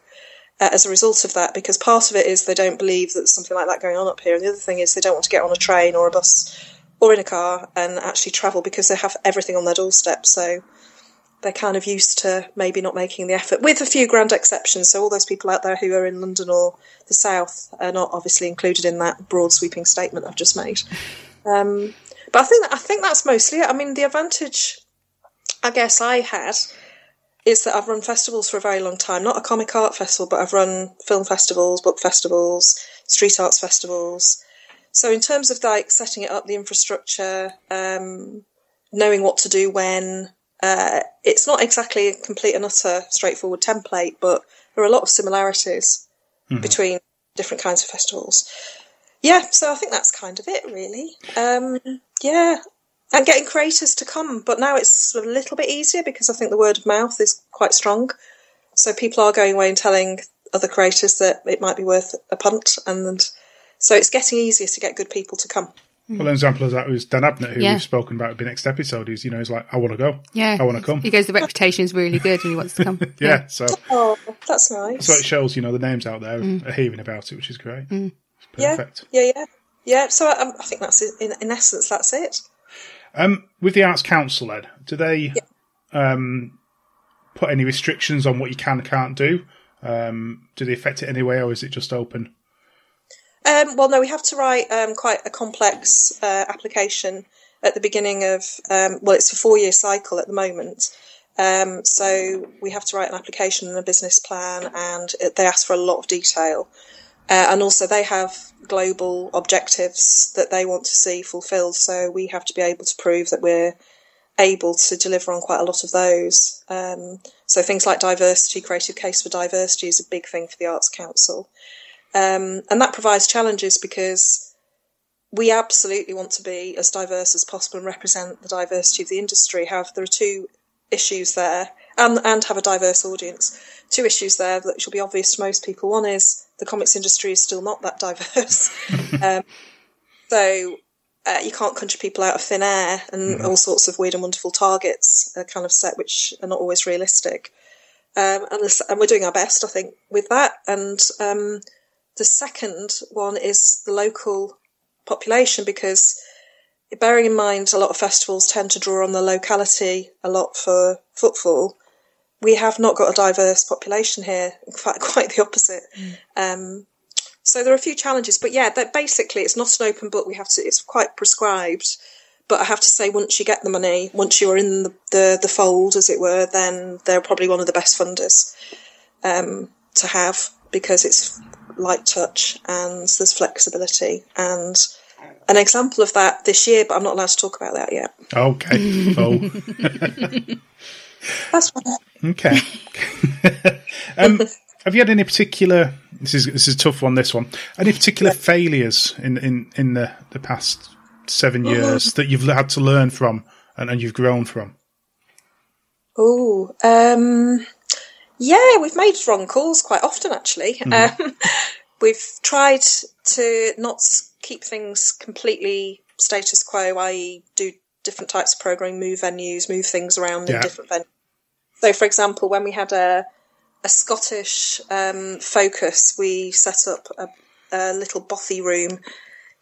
as a result of that, because part of it is they don't believe that there's something like that going on up here, and the other thing is they don't want to get on a train or a bus or in a car and actually travel because they have everything on their doorstep, so they're kind of used to maybe not making the effort, with a few grand exceptions. So all those people out there who are in London or the south are not obviously included in that broad sweeping statement I've just made. But I think that's mostly it. I mean, the advantage I guess I had is that I've run festivals for a very long time. Not a comic art festival, but I've run film festivals, book festivals, street arts festivals. So in terms of like setting it up, the infrastructure, knowing what to do when, it's not exactly a complete and utter straightforward template, but there are a lot of similarities between different kinds of festivals. Yeah, so I think that's kind of it, really. And getting creators to come, but now it's a little bit easier because I think the word of mouth is quite strong. So people are going away and telling other creators that it might be worth a punt, and so it's getting easier to get good people to come. Well, an example of that was Dan Abnett, who we've spoken about in the next episode. He's like, I want to go. Yeah, I want to come. He goes, the reputation is really good, and he wants to come. So that's nice. So it shows, the names out there are hearing about it, which is great. It's perfect. Yeah. So I think that's in essence, that's it. With the Arts Council, then, do they put any restrictions on what you can and can't do? Do they affect it anyway, or is it just open? Well, no, we have to write quite a complex application at the beginning of, it's a 4-year cycle at the moment. So we have to write an application and a business plan, and they ask for a lot of detail. And also they have global objectives that they want to see fulfilled, so we have to be able to prove that we're able to deliver on quite a lot of those. So things like diversity, creative case for diversity is a big thing for the Arts Council. And that provides challenges because we absolutely want to be as diverse as possible and represent the diversity of the industry. However, there are two issues there, and have a diverse audience. Two issues there that should be obvious to most people. One is the comics industry is still not that diverse. So you can't conjure people out of thin air, and all sorts of weird and wonderful targets are kind of set, which are not always realistic. And we're doing our best, I think, with that. And the second one is the local population, because bearing in mind a lot of festivals tend to draw on the locality a lot for footfall, we have not got a diverse population here. In fact, quite the opposite. So there are a few challenges, but that basically it's not an open book. It's quite prescribed. But I have to say, once you get the money, once you're in the fold, as it were, then they're probably one of the best funders to have, because it's light touch and there's flexibility. And an example of that this year, but I'm not allowed to talk about that yet. Okay. Oh. That's right. Okay. Have you had any particular? This is a tough one. This one. Any particular failures in the past 7 years that you've had to learn from and you've grown from? We've made wrong calls quite often, actually. We've tried to not keep things completely status quo, i.e. do different types of programming, move venues, move things around in different venues. So, for example, when we had a Scottish focus, we set up a little bothy room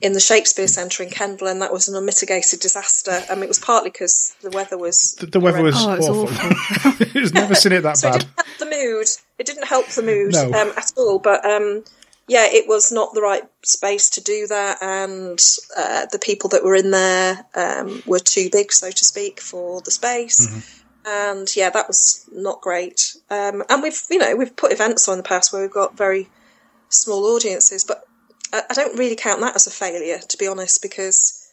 in the Shakespeare Centre in Kendal, and that was an unmitigated disaster. It was partly because the weather was the weather was awful. It's never seen it that so bad. It didn't help the mood. It didn't help the mood No. At all. But it was not the right space to do that, and the people that were in there were too big, so to speak, for the space. And that was not great. And we've put events on in the past where we've got very small audiences, but I don't really count that as a failure, to be honest, because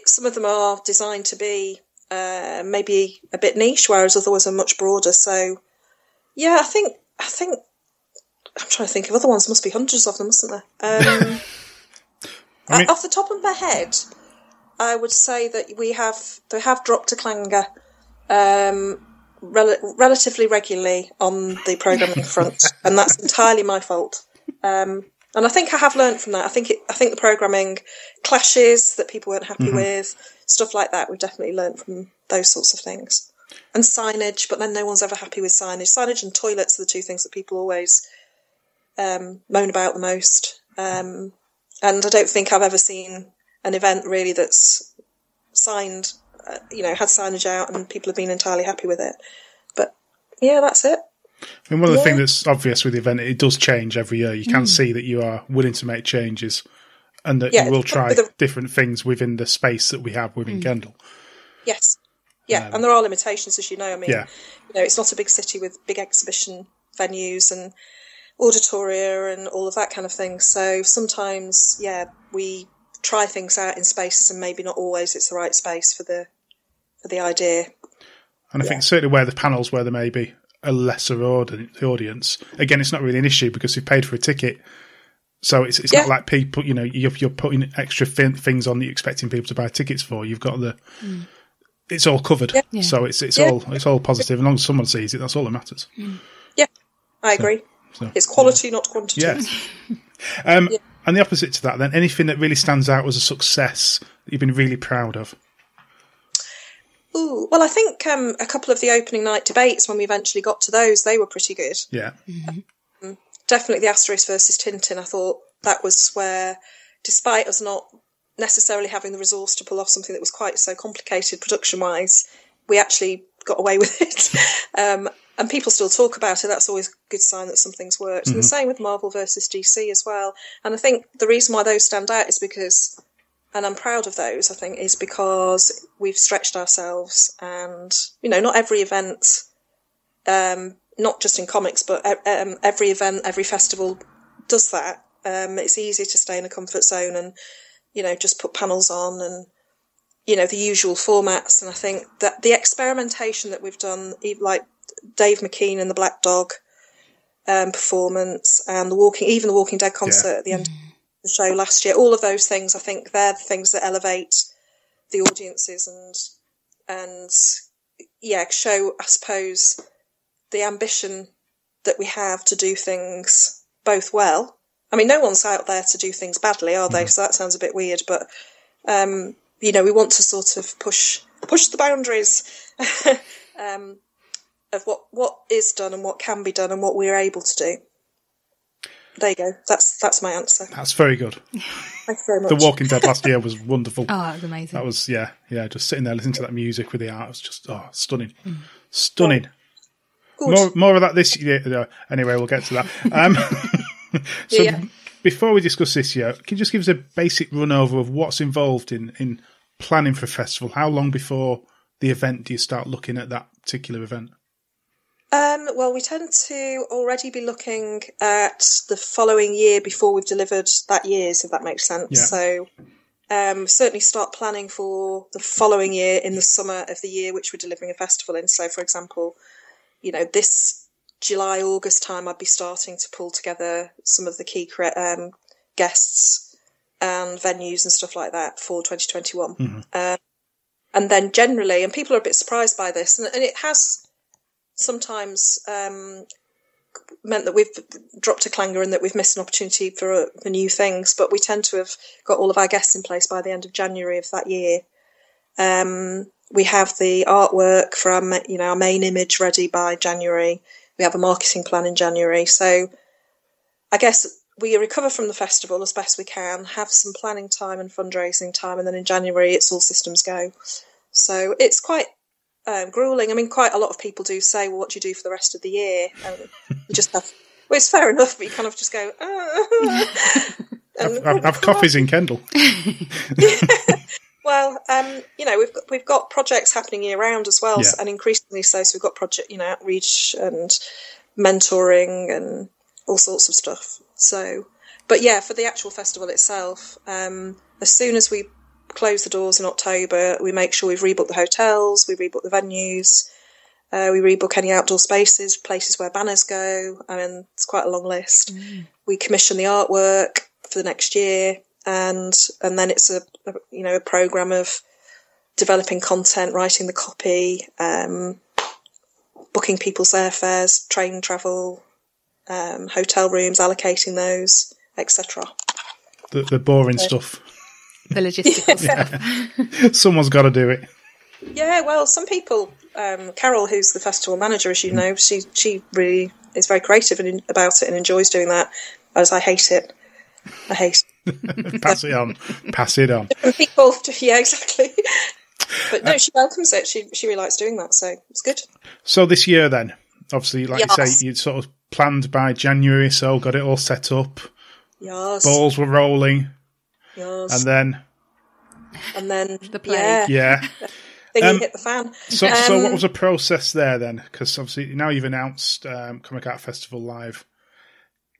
some of them are designed to be maybe a bit niche, whereas others are much broader. So, I think I'm trying to think of other ones. There must be hundreds of them, mustn't there? Off the top of my head, I would say that they have dropped a clanger relatively regularly on the programming front, and that's entirely my fault. And I think I have learned from that. I think the programming clashes that people weren't happy with, stuff like that. We've definitely learned from those sorts of things. And signage, but then no one's ever happy with signage. Signage and toilets are the two things that people always moan about the most. And I don't think I've ever seen an event really that's signed, had signage out and people have been entirely happy with it. But that's it. One of the things that's obvious with the event, it does change every year. You can see that you are willing to make changes and that you will try different things within the space that we have within Kendal. Yes. Yeah, and there are limitations, as you know. It's not a big city with big exhibition venues and auditoria and all of that kind of thing. So sometimes, we try things out in spaces and maybe not always it's the right space for the idea. And I think certainly where the panels where there may be a lesser audience, again, it's not really an issue because you've paid for a ticket, so it's not like people, you're putting extra things on that you're expecting people to buy tickets for. You've got it's all covered, so it's all positive. As long as someone sees it, that's all that matters. I agree. So, it's quality, not quantity. And the opposite to that, then, anything that really stands out as a success that you've been really proud of? Ooh, well, I think a couple of the opening night debates, when we eventually got to those, they were pretty good. Yeah. Definitely the Asterisk versus Tintin. I thought that was where, despite us not necessarily having the resource to pull off something that was quite so complicated production-wise, we actually got away with it. And people still talk about it. That's always a good sign that something's worked. And the same with Marvel versus DC as well. And I think the reason why those stand out is because, and I'm proud of those, I think, is because we've stretched ourselves. And, not every event, not just in comics, but every event, every festival does that. It's easier to stay in a comfort zone and, just put panels on and, the usual formats. And I think that the experimentation that we've done, like Dave McKean and the Black Dog performance and the Walking Dead concert at the end of the show last year, all of those things, I think they're the things that elevate the audiences and show, I suppose, the ambition that we have to do things both well. I mean, no one's out there to do things badly, are they? So that sounds a bit weird, but we want to sort of push the boundaries of what is done and what can be done and what we're able to do. There you go. That's my answer. That's very good. Thank you very much. The Walking Dead last year was wonderful. Oh, it was amazing. That was, just sitting there listening to that music with the art. It was just, stunning. Stunning. Good. More of that this year. Anyway, we'll get to that. Before we discuss this year, can you just give us a basic run over of what's involved in planning for a festival? How long before the event do you start looking at that particular event? Well, we tend to already be looking at the following year before we've delivered that year's, if that makes sense. Yeah. So certainly start planning for the following year in the summer of the year which we're delivering a festival in. So, for example, this July, August time, I'd be starting to pull together some of the key guests and venues and stuff like that for 2021. And then generally, and people are a bit surprised by this, and it has sometimes meant that we've dropped a clanger and that we've missed an opportunity for new things, but we tend to have got all of our guests in place by the end of January of that year. We have the artwork for our main image ready by January. We have a marketing plan in January. So I guess we recover from the festival as best we can, have some planning time and fundraising time, and then in January it's all systems go. So it's quite gruelling. I mean, quite a lot of people do say, well, what do you do for the rest of the year? And you just have, well, it's fair enough, but you kind of just go, Have coffees in Kendal. Well, we've got projects happening year round as well, and increasingly so. So we've got project, outreach and mentoring and all sorts of stuff. So, but yeah, for the actual festival itself, as soon as we close the doors in October, we make sure we've rebooked the hotels, we rebook the venues, we rebook any outdoor spaces, places where banners go. I mean, it's quite a long list. We commission the artwork for the next year, and then it's a program of developing content, writing the copy, booking people's airfares, train travel, hotel rooms, allocating those, etc. The boring stuff. The logistical stuff. Someone's got to do it. Yeah, well, some people. Carol, who's the festival manager, as you know, she really is very creative about it and enjoys doing that. Whereas I hate it. Pass it on. Pass it on. Different people, yeah, exactly. But no, she welcomes it. She really likes doing that, so it's good. So this year, then, obviously, like you say, you sort of planned by January, so got it all set up. Yes. Balls were rolling. Yes. And then the plague. Yeah. Then hit the fan. So what was the process there then? Because obviously now you've announced Comic Art Festival Live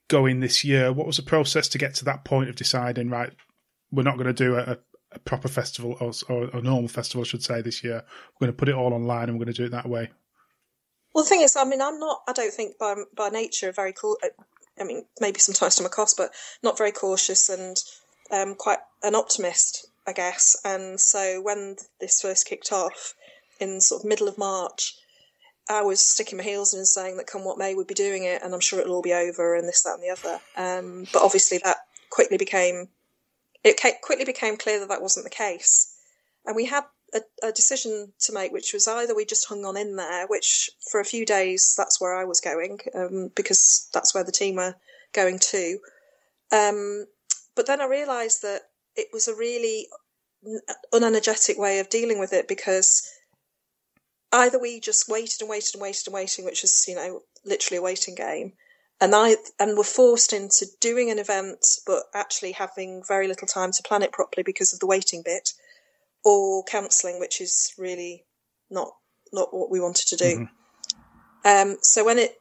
going this year. What was the process to get to that point of deciding, right, we're not going to do a proper festival or a normal festival, I should say, this year. We're going to put it all online and we're going to do it that way. Well, the thing is, I mean, I don't think by nature very cool. I mean, maybe sometimes to my cost, but not very cautious and quite an optimist, I guess. And so when this first kicked off in sort of middle of March, I was sticking my heels in and saying that come what may, we'd be doing it, and I'm sure it'll all be over, and this, that, and the other. But obviously that quickly became clear that wasn't the case. And we had a decision to make, which was either we just hung on in there, which for a few days, that's where I was going, because that's where the team were going to. But then I realised that it was a really unenergetic way of dealing with it, because either we just waited, which is, literally a waiting game, and were forced into doing an event, but actually having very little time to plan it properly because of the waiting bit, or cancelling, which is really not what we wanted to do. Mm-hmm. So when it,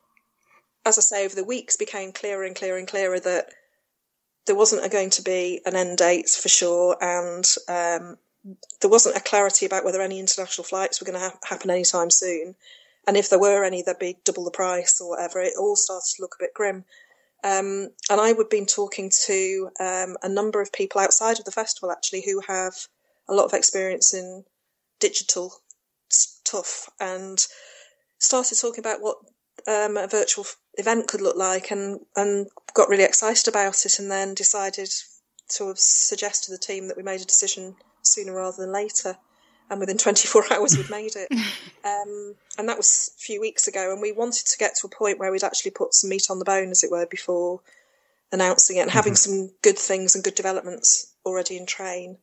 as I say, over the weeks became clearer and clearer that there wasn't going to be an end date for sure, and there wasn't a clarity about whether any international flights were going to happen anytime soon. And if there were any, they'd be double the price or whatever. It all started to look a bit grim. And I had been talking to a number of people outside of the festival, actually, who have a lot of experience in digital stuff, and started talking about what a virtual event could look like, and got really excited about it, and then decided to suggest to the team that we made a decision sooner rather than later. And within 24 hours, we'd made it. And that was a few weeks ago. And we wanted to get to a point where we'd actually put some meat on the bone, as it were, before announcing it, and having some good things and good developments already in train.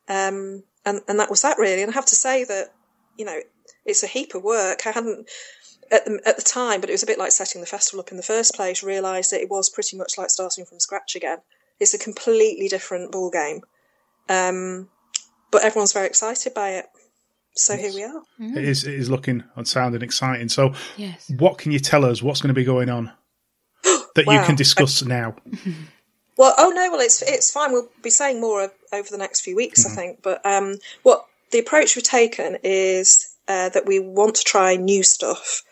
And that was that, really. And I have to say that, it's a heap of work. I hadn't, at the time, but it was a bit like setting the festival up in the first place, realised that it was pretty much like starting from scratch again. It's a completely different ball game. But everyone's very excited by it. So here we are. It is looking and sounding exciting. So what can you tell us? What's going to be going on that you can discuss now? Well, it's fine. We'll be saying more over the next few weeks, I think. But what the approach we've taken is that we want to try new stuff,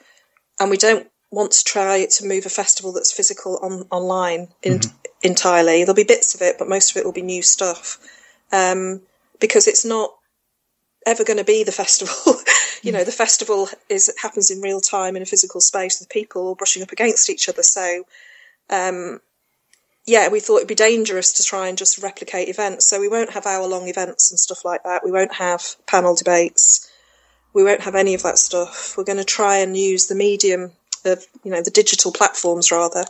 and we don't want to try to move a festival that's physical online entirely. There'll be bits of it, but most of it will be new stuff. Because it's not ever going to be the festival. The festival happens in real time in a physical space with people all brushing up against each other. So, we thought it'd be dangerous to try and just replicate events. So we won't have hour-long events and stuff like that. We won't have panel debates. We won't have any of that stuff. We're going to try and use the medium of, the digital platforms rather.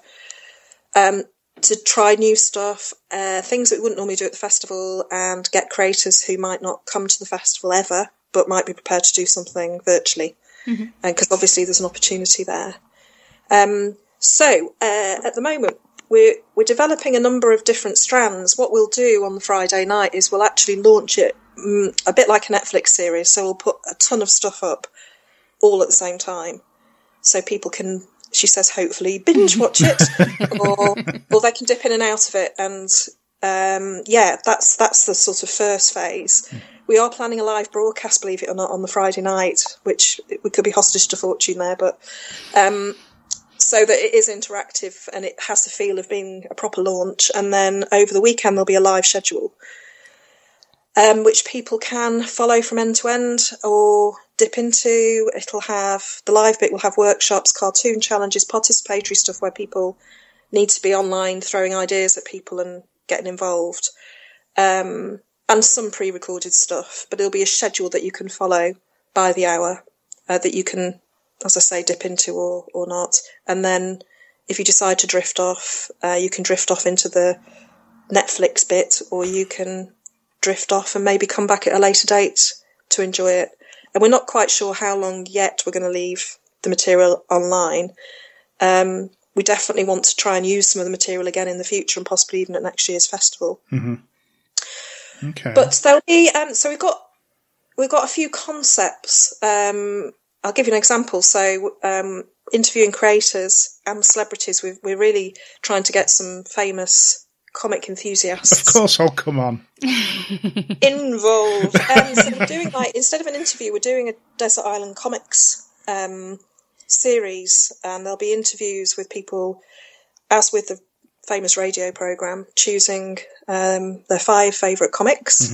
to try new stuff, things that we wouldn't normally do at the festival, and get creators who might not come to the festival ever, but might be prepared to do something virtually. Because obviously there's an opportunity there. So at the moment, we're developing a number of different strands. What we'll do on the Friday night is we'll actually launch it a bit like a Netflix series. So we'll put a ton of stuff up all at the same time. So people can, she says, hopefully binge watch it, or they can dip in and out of it. And that's the sort of first phase. We are planning a live broadcast, believe it or not, on the Friday night, which we could be hostage to fortune there, but so that it is interactive and it has the feel of being a proper launch. And then over the weekend there'll be a live schedule, which people can follow from end to end or dip into. It'll have, the live bit will have workshops, cartoon challenges, participatory stuff where people need to be online throwing ideas at people and getting involved, and some pre-recorded stuff. But it'll be a schedule that you can follow by the hour, that you can, as I say, dip into or not. And then if you decide to drift off, you can drift off into the Netflix bit, or you can drift off and maybe come back at a later date to enjoy it. And we're not quite sure how long yet we're going to leave the material online. We definitely want to try and use some of the material again in the future, and possibly even at next year's festival. Okay. But there'll be so we've got a few concepts. I'll give you an example. So interviewing creators and celebrities, we're really trying to get some famous comic enthusiasts. Of course, I'll come on. Involved. So we're doing, like, instead of an interview, we're doing a Desert Island Comics series, and there'll be interviews with people, as with the famous radio programme, choosing their 5 favourite comics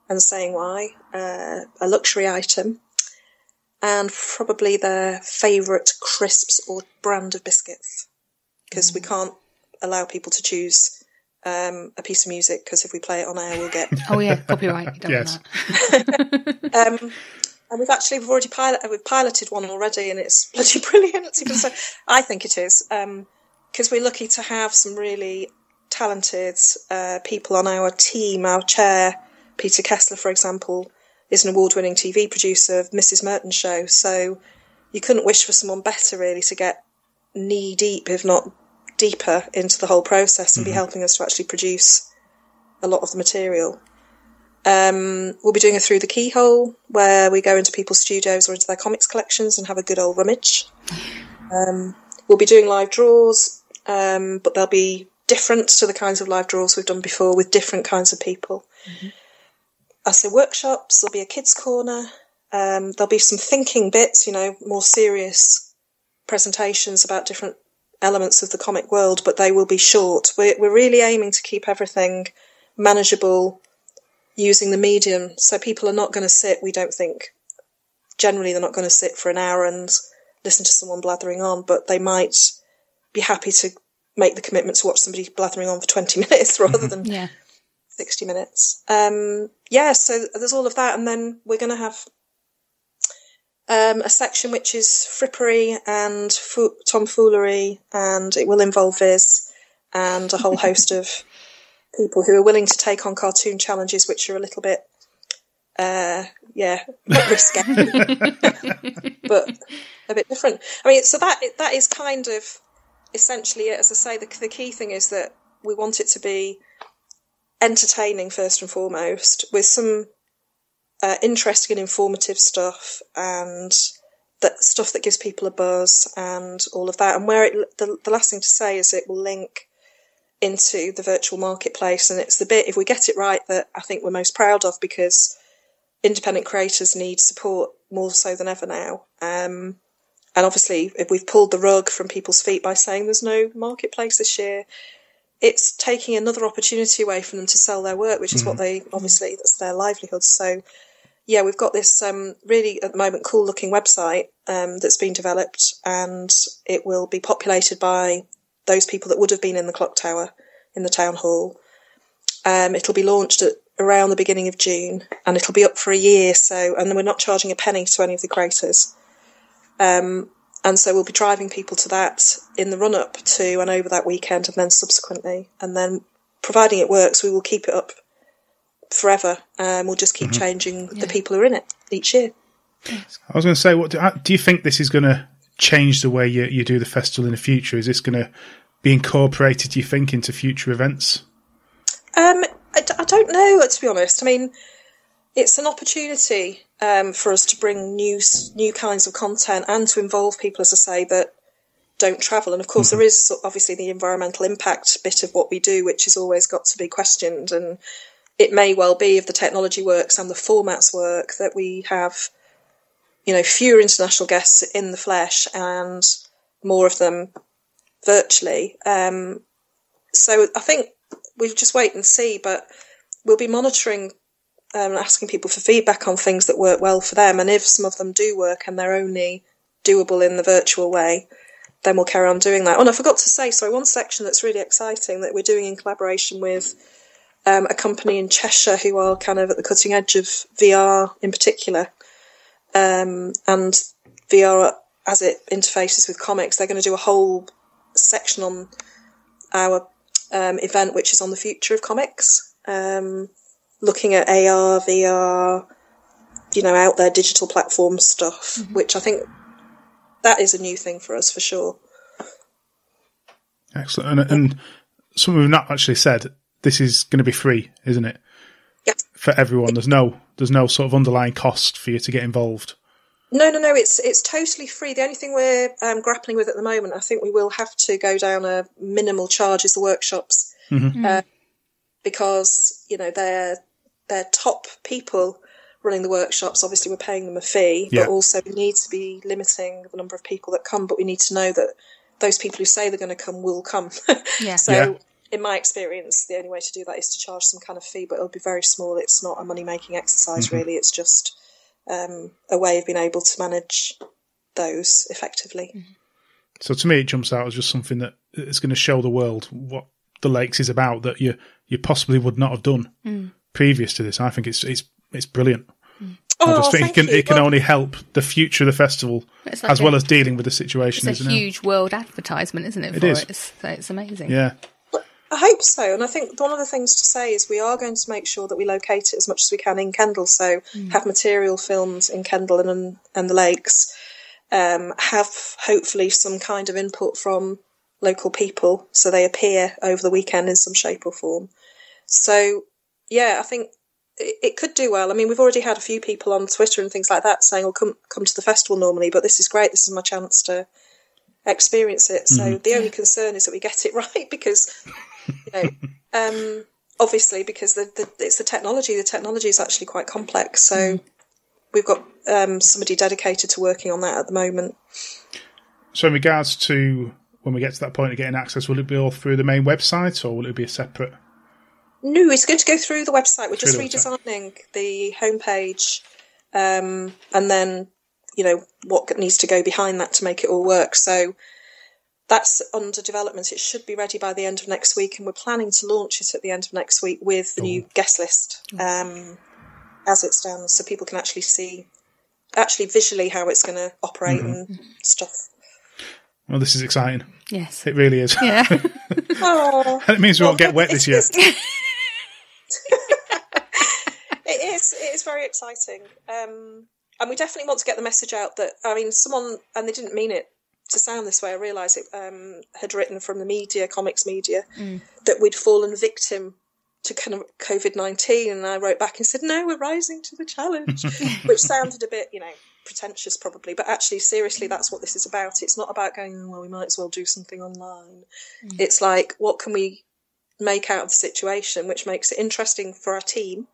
and saying why, a luxury item, and probably their favourite crisps or brand of biscuits, because we can't allow people to choose a piece of music, because if we play it on air we'll get copyright. You don't want that. And we've already piloted one already, and it's bloody brilliant. So I think it is, because we're lucky to have some really talented people on our team. Our chair, Peter Kessler, for example, is an award-winning TV producer of Mrs. Merton's show. So you couldn't wish for someone better, really, to get knee-deep, if not deeper, into the whole process and be helping us to actually produce a lot of the material. We'll be doing a Through the Keyhole, where we go into people's studios or into their comics collections and have a good old rummage. We'll be doing live draws, but they'll be different to the kinds of live draws we've done before, with different kinds of people. I say workshops, there'll be a kids' corner, there'll be some thinking bits, more serious presentations about different elements of the comic world, but they will be short. We're really aiming to keep everything manageable, using the medium, so people are not going to sit, we don't think, generally they're not going to sit for an hour and listen to someone blathering on, but they might be happy to make the commitment to watch somebody blathering on for 20 minutes rather than 60 minutes. So there's all of that, and then we're going to have a section which is frippery and tomfoolery, and it will involve Viz and a whole host of people who are willing to take on cartoon challenges which are a little bit not risky but a bit different. I mean, so that is kind of essentially it. As I say, the key thing is that we want it to be entertaining first and foremost, with some interesting and informative stuff, and that stuff that gives people a buzz and all of that. And where the last thing to say is it will link into the virtual marketplace, and it's the bit, if we get it right, that I think we're most proud of, because independent creators need support more so than ever now. And obviously, if we've pulled the rug from people's feet by saying there's no marketplace this year, it's taking another opportunity away from them to sell their work, which is what they, obviously, that's their livelihood. So yeah, we've got this really, at the moment, cool looking website that's been developed, and it will be populated by those people that would have been in the clock tower in the town hall. It'll be launched at around the beginning of June, and it'll be up for a year. So, and we're not charging a penny to any of the creators. And so we'll be driving people to that in the run-up to and over that weekend and then subsequently. And then, providing it works, we will keep it up forever. We'll just keep changing the people who are in it each year. I was going to say, what do you think this is going to change the way you do the festival in the future? Is this going to be incorporated, do you think, into future events? I don't know, to be honest. I mean, it's an opportunity for us to bring new kinds of content and to involve people, as I say, that don't travel. And of course, there is obviously the environmental impact bit of what we do, which has always got to be questioned. And it may well be, if the technology works and the formats work, that we have, fewer international guests in the flesh and more of them virtually. So I think we'll just wait and see, but we'll be monitoring and asking people for feedback on things that work well for them. And if some of them do work and they're only doable in the virtual way, then we'll carry on doing that. Oh, and I forgot to say, one section that's really exciting that we're doing in collaboration with a company in Cheshire who are kind of at the cutting edge of VR in particular. And VR, as it interfaces with comics, they're going to do a whole section on our event, which is on the future of comics, looking at AR, VR, out there digital platform stuff, which I think that is a new thing for us for sure. Excellent. And something we've not actually said, this is going to be free, isn't it? Yeah. For everyone. There's no sort of underlying cost for you to get involved. No. It's totally free. The only thing we're grappling with at the moment, I think we will have to go down a minimal charge, is the workshops, because they're top people running the workshops. Obviously, we're paying them a fee, but also we need to be limiting the number of people that come. But we need to know that those people who say they're going to come will come. In my experience, the only way to do that is to charge some kind of fee, but it'll be very small. It's not a money-making exercise, really. It's just a way of being able to manage those effectively. So to me, it jumps out as just something that is going to show the world what the Lakes is about that you possibly would not have done previous to this. I think it's brilliant. I just think it can only help the future of the festival, as well as dealing with the situation. It's a huge world advertisement, isn't it? So it's amazing. Yeah. I hope so, and I think one of the things to say is we are going to make sure that we locate it as much as we can in Kendal, so have material filmed in Kendal and the Lakes, have hopefully some kind of input from local people, so they appear over the weekend in some shape or form. So, I think it could do well. I mean, we've already had a few people on Twitter and things like that saying, come to the festival normally, but this is great, this is my chance to experience it. So the only concern is that we get it right, because obviously, because it's the technology is actually quite complex, so we've got somebody dedicated to working on that at the moment. So in regards to when we get to that point of getting access, will it be all through the main website, or will it be a separate? No, it's going to go through the website. We're just redesigning the homepage, and then what needs to go behind that to make it all work. So that's under development. It should be ready by the end of next week, and we're planning to launch it at the end of next week with the new guest list as it stands, so people can actually see visually how it's going to operate and stuff. Well, this is exciting. Yes. It really is. Yeah. And it means we won't get wet this year. It is very exciting. And we definitely want to get the message out that, someone, and they didn't mean it to sound this way, I realise it, had written from the media, comics media, that we'd fallen victim to kind of COVID-19, and I wrote back and said, no, we're rising to the challenge, which sounded a bit, pretentious probably, but actually, seriously, that's what this is about. It's not about going, well, we might as well do something online. It's like, what can we make out of the situation, which makes it interesting for our team,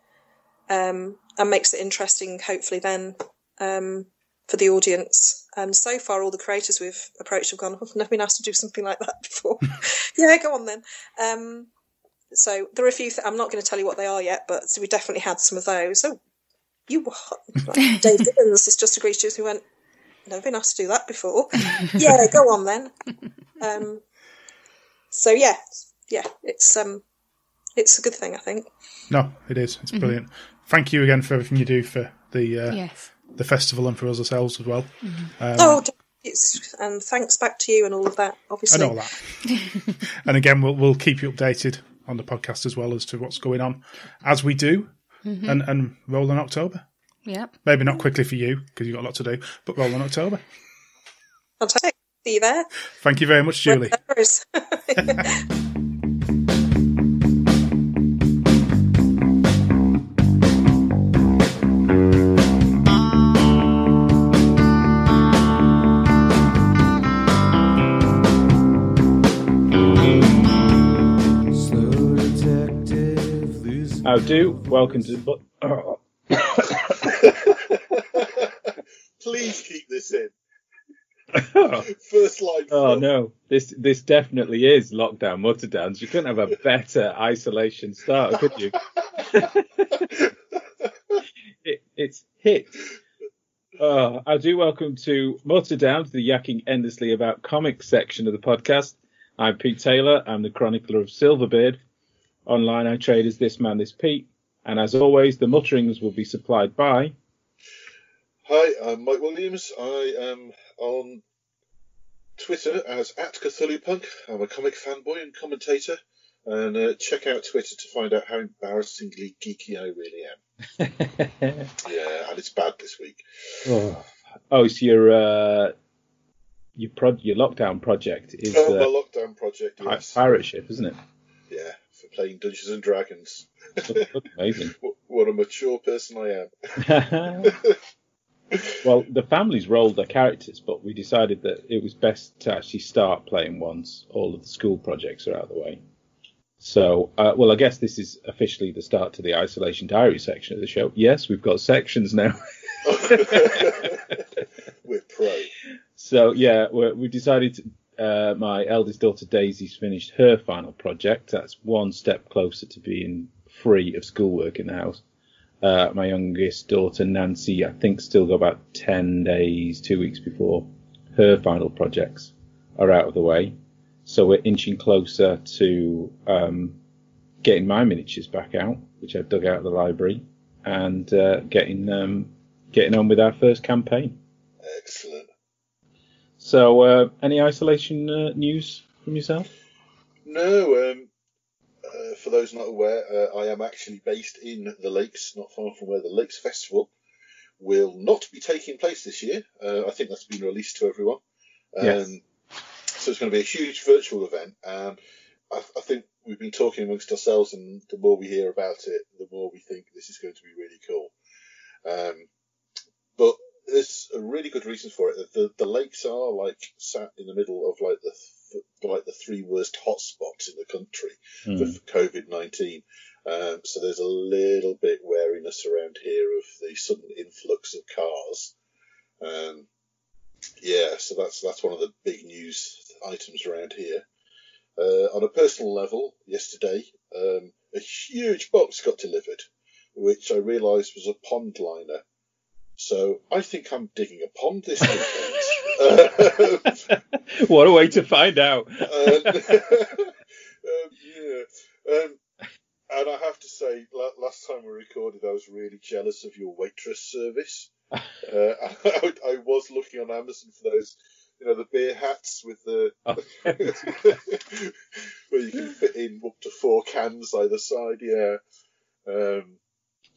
and makes it interesting, hopefully, then for the audience. And so far, all the creators we've approached have gone, I've never been asked to do something like that before. Yeah, go on then. So there are a few, I'm not going to tell you what they are yet, but we definitely had some of those. Oh, you what? Like, Dave Gibbons has just agreed to us. We went, never been asked to do that before. Yeah, go on then. So yeah, it's a good thing, I think. No, it is. It's brilliant. Thank you again for everything you do for the festival and for us ourselves as well. And thanks back to you and all of that, obviously. And all that. And again, we'll keep you updated on the podcast as well as to what's going on as we do, and roll on October. Yep. Maybe not quickly for you because you've got a lot to do, but roll on October. Fantastic. See you there. Thank you very much, Julie. How do? Welcome to... Please keep this in. First line. Oh no, this definitely is lockdown mutter dance. You couldn't have a better isolation start, could you? It's hit. I do welcome to Mutter Down, to the yakking endlessly about comics section of the podcast. I'm Pete Taylor. I'm the chronicler of Silverbeard. Online I trade as This Man, This Pete. And as always, the mutterings will be supplied by... Hi, I'm Mike Williams. I am on Twitter as @CthulhuPunk. I'm a comic fanboy and commentator. And check out Twitter to find out how embarrassingly geeky I really am. Yeah, and it's bad this week. Oh, so your lockdown project is... my lockdown project, yes. Pirate ship, isn't it? Yeah, for playing Dungeons and Dragons. Amazing. What a mature person I am. Well, the families rolled their characters, but we decided that it was best to actually start playing once all of the school projects are out of the way. So, I guess this is officially the start to the Isolation Diary section of the show. Yes, we've got sections now. We're pro. So, yeah, we decided my eldest daughter Daisy's finished her final project. That's one step closer to being free of schoolwork in the house. My youngest daughter Nancy, I think, still got about 10 days, 2 weeks before her final projects are out of the way. So we're inching closer to getting my miniatures back out, which I've dug out of the library, and getting on with our first campaign. Excellent. So, any isolation news from yourself? No. For those not aware, I am actually based in the Lakes, not far from where the Lakes Festival will not be taking place this year. I think that's been released to everyone. Yes. So it's going to be a huge virtual event. I think we've been talking amongst ourselves, and the more we hear about it, the more we think this is going to be really cool. But there's a really good reason for it. The lakes are like sat in the middle of like the three worst hotspots in the country for COVID-19. So there's a little bit wariness around here of the sudden influx of cars. So that's one of the big news items around here. On a personal level, yesterday, a huge box got delivered, which I realised was a pond liner. So I think I'm digging a pond this weekend. What a way to find out. And I have to say, last time we recorded, I was really jealous of your waitress service. I was looking on Amazon for those, the beer hats with the where you can fit in up to 4 cans either side. Yeah.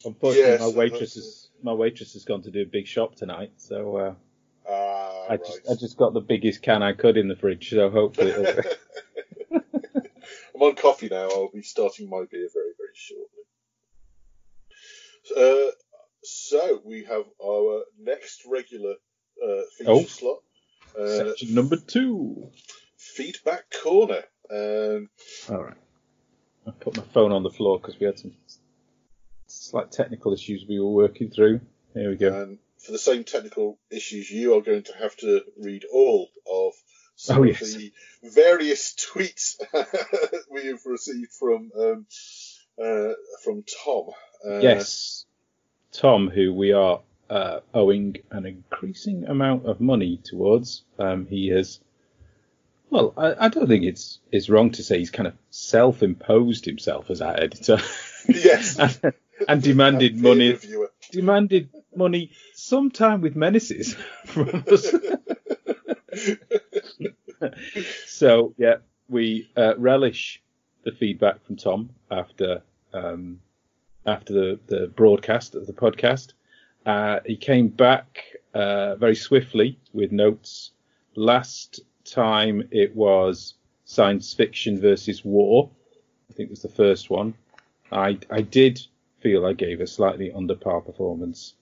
Unfortunately, my waitress has gone to do a big shop tonight, so I just got the biggest can I could in the fridge. So hopefully, I'm on coffee now. I'll be starting my beer very, very shortly. So we have our next regular feature slot. Section number 2. Feedback Corner. All right. I put my phone on the floor because we had some slight technical issues we were working through. Here we go. And for the same technical issues, you are going to have to read all of some of the various tweets we have received from Tom. Yes. Tom, who we are owing an increasing amount of money towards. He has, I don't think it's wrong to say he's kind of self-imposed himself as our editor. Yes. and demanded money sometime with menaces from us. So, yeah, we relish the feedback from Tom after the broadcast of the podcast. He came back very swiftly with notes. Last time it was science fiction versus war. I think it was the first one. I did feel I gave a slightly under par performance,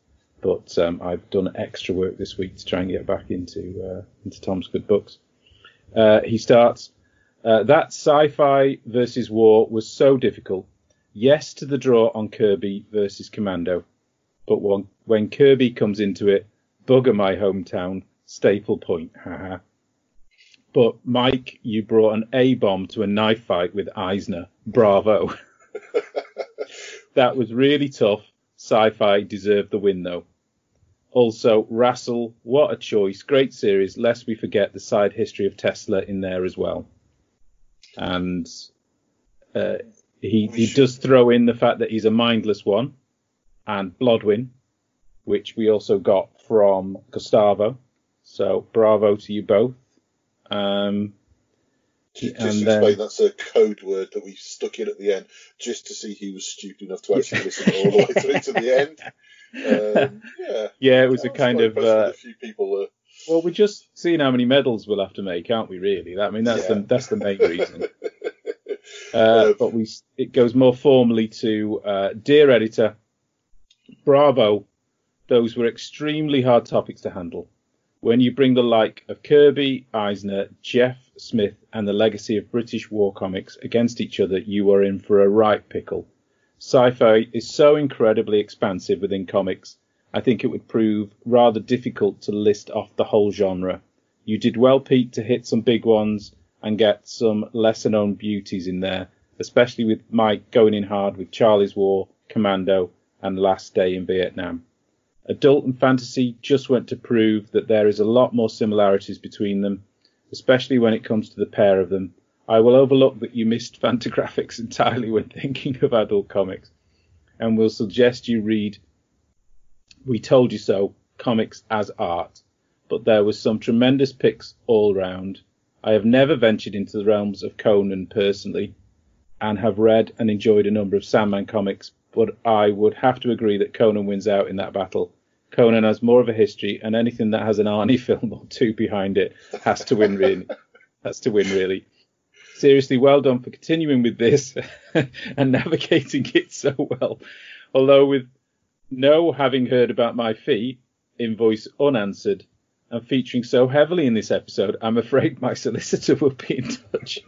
but I've done extra work this week to try and get back into Tom's good books. He starts, that sci-fi versus war was so difficult. Yes to the draw on Kirby versus Commando, but when Kirby comes into it, bugger my hometown, Staple Point, haha. But Mike, you brought an A-bomb to a knife fight with Eisner. Bravo. That was really tough. Sci-fi deserved the win, though. Also, Rassel, what a choice. Great series, lest we forget the side history of Tesla in there as well. And he does throw in the fact that he's a mindless one, and Blodwyn, which we also got from Gustavo. So bravo to you both. Just to explain, that's a code word that we stuck in at the end just to see he was stupid enough to actually listen all the way through to the end. It was a kind of. A few people. Well, we're just seeing how many medals we'll have to make, aren't we? Really, that's the main reason. But it goes more formally to dear editor, bravo. Those were extremely hard topics to handle. When you bring the like of Kirby, Eisner, Jeff Smith, and the legacy of British war comics against each other, you are in for a right pickle. Sci-fi is so incredibly expansive within comics, I think it would prove rather difficult to list off the whole genre. You did well, Pete, to hit some big ones and get some lesser-known beauties in there, especially with Mike going in hard with Charlie's War, Commando, and Last Day in Vietnam. Adult and fantasy just went to prove that there is a lot more similarities between them, especially when it comes to the pair of them. I will overlook that you missed Fantagraphics entirely when thinking of adult comics, and will suggest you read We Told You So, Comics as Art, but there was some tremendous picks all round. I have never ventured into the realms of Conan personally, and have read and enjoyed a number of Sandman comics, but I would have to agree that Conan wins out in that battle. Conan has more of a history, and anything that has an Arnie film or two behind it has to win, really. Seriously, well done for continuing with this and navigating it so well. Although with no having heard about my fee, invoice unanswered, and featuring so heavily in this episode, I'm afraid my solicitor will be in touch.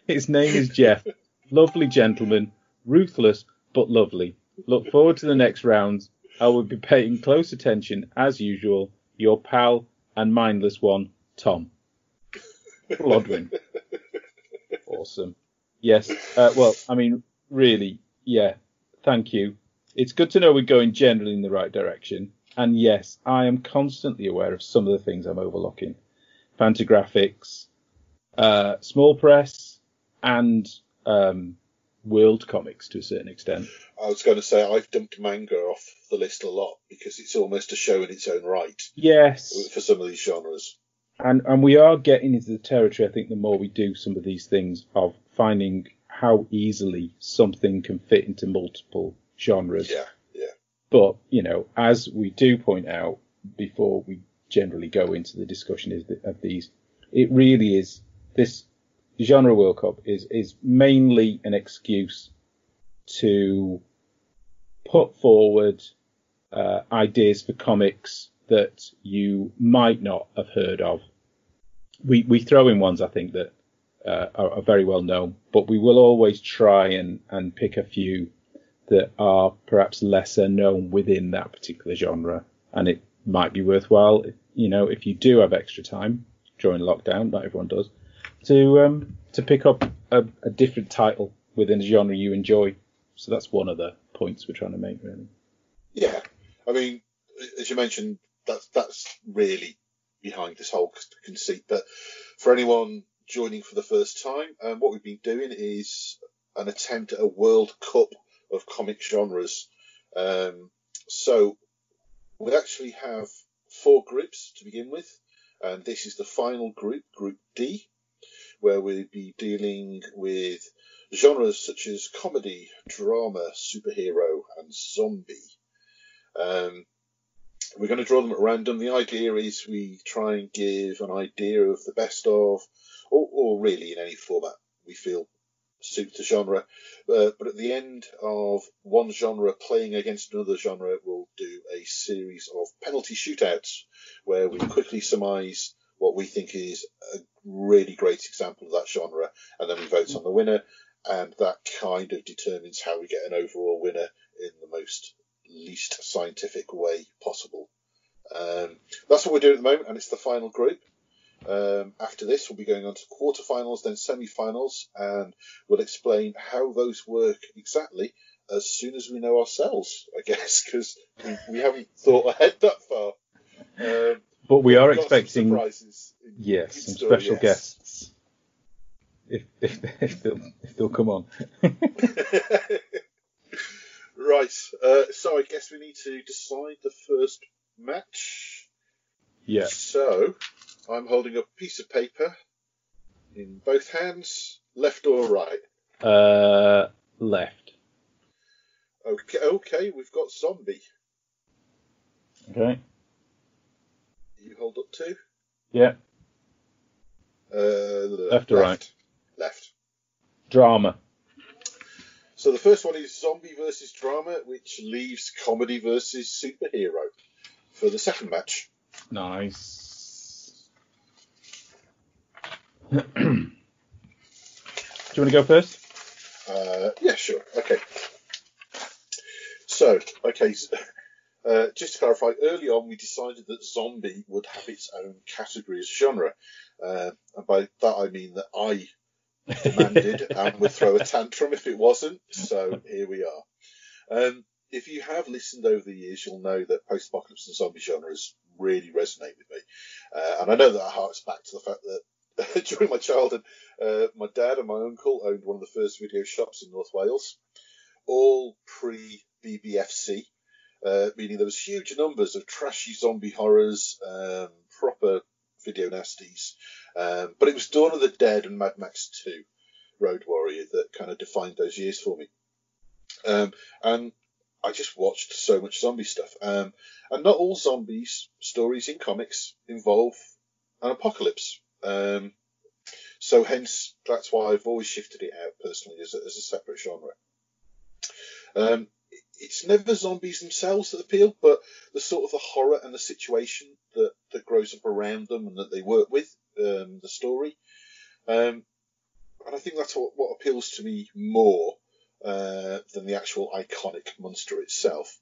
His name is Jeff. Lovely gentleman, ruthless, but lovely. Look forward to the next rounds. I will be paying close attention, as usual. Your pal and mindless one, Tom. Blodwyn. Awesome. Yes. Really, yeah. Thank you. It's good to know we're going generally in the right direction. And yes, I am constantly aware of some of the things I'm overlooking. Fantagraphics, small press, and world comics to a certain extent. I was going to say I've dumped manga off the list a lot because it's almost a show in its own right. Yes. For some of these genres. And we are getting into the territory, I think, the more we do some of these things, of finding how easily something can fit into multiple genres. Yeah. But, as we do point out before we generally go into the discussion of these, it really is, this Genre World Cup is mainly an excuse to put forward ideas for comics that you might not have heard of. We throw in ones, I think, that are very well known, but we will always try and pick a few that are perhaps lesser known within that particular genre. And it might be worthwhile, if you do have extra time during lockdown, not everyone does, to pick up a different title within a genre you enjoy. So that's one of the points we're trying to make, really. Yeah. I mean, as you mentioned, that's really behind this whole conceit. But for anyone joining for the first time, what we've been doing is an attempt at a World Cup of comic genres. So we actually have 4 groups to begin with. and this is the final group, Group D, where we'll be dealing with genres such as comedy, drama, superhero, and zombie. We're going to draw them at random. The idea is we try and give an idea of the best of, or really in any format we feel suits the genre. But at the end of one genre playing against another genre, we'll do a series of penalty shootouts where we quickly surmise what we think is a really great example of that genre, and then we vote on the winner, and that kind of determines how we get an overall winner in the most least scientific way possible. That's what we're doing at the moment, and it's the final group. After this, we'll be going on to quarterfinals, then semi-finals, and we'll explain how those work exactly as soon as we know ourselves, I guess, because we haven't thought ahead that far. But we are expecting some special guests if they'll come on. Right. So I guess we need to decide the first match. Yeah. So I'm holding a piece of paper in both hands, left or right? Left. Okay. We've got zombie. Okay. You hold up too? Yeah. Left or right? Left. Drama. So the first one is zombie versus drama, which leaves comedy versus superhero for the second match. Nice. Do you want to go first? Yeah, sure. Okay. So, just to clarify, early on we decided that zombie would have its own category as a genre. And by that I mean that I demanded and would throw a tantrum if it wasn't. So here we are. If you have listened over the years, you'll know that post-apocalypse and zombie genres really resonate with me. And I know that harks back to the fact that during my childhood, my dad and my uncle owned one of the first video shops in North Wales, all pre-BBFC. Meaning there was huge numbers of trashy zombie horrors, proper video nasties, but it was Dawn of the Dead and Mad Max 2 Road Warrior that kind of defined those years for me. And I just watched so much zombie stuff. And not all zombies stories in comics involve an apocalypse. So hence, that's why I've always shifted it out personally as a separate genre. It's never zombies themselves that appeal, but the sort of the horror and the situation that grows up around them and that they work with, the story. And I think that's what appeals to me more than the actual iconic monster itself.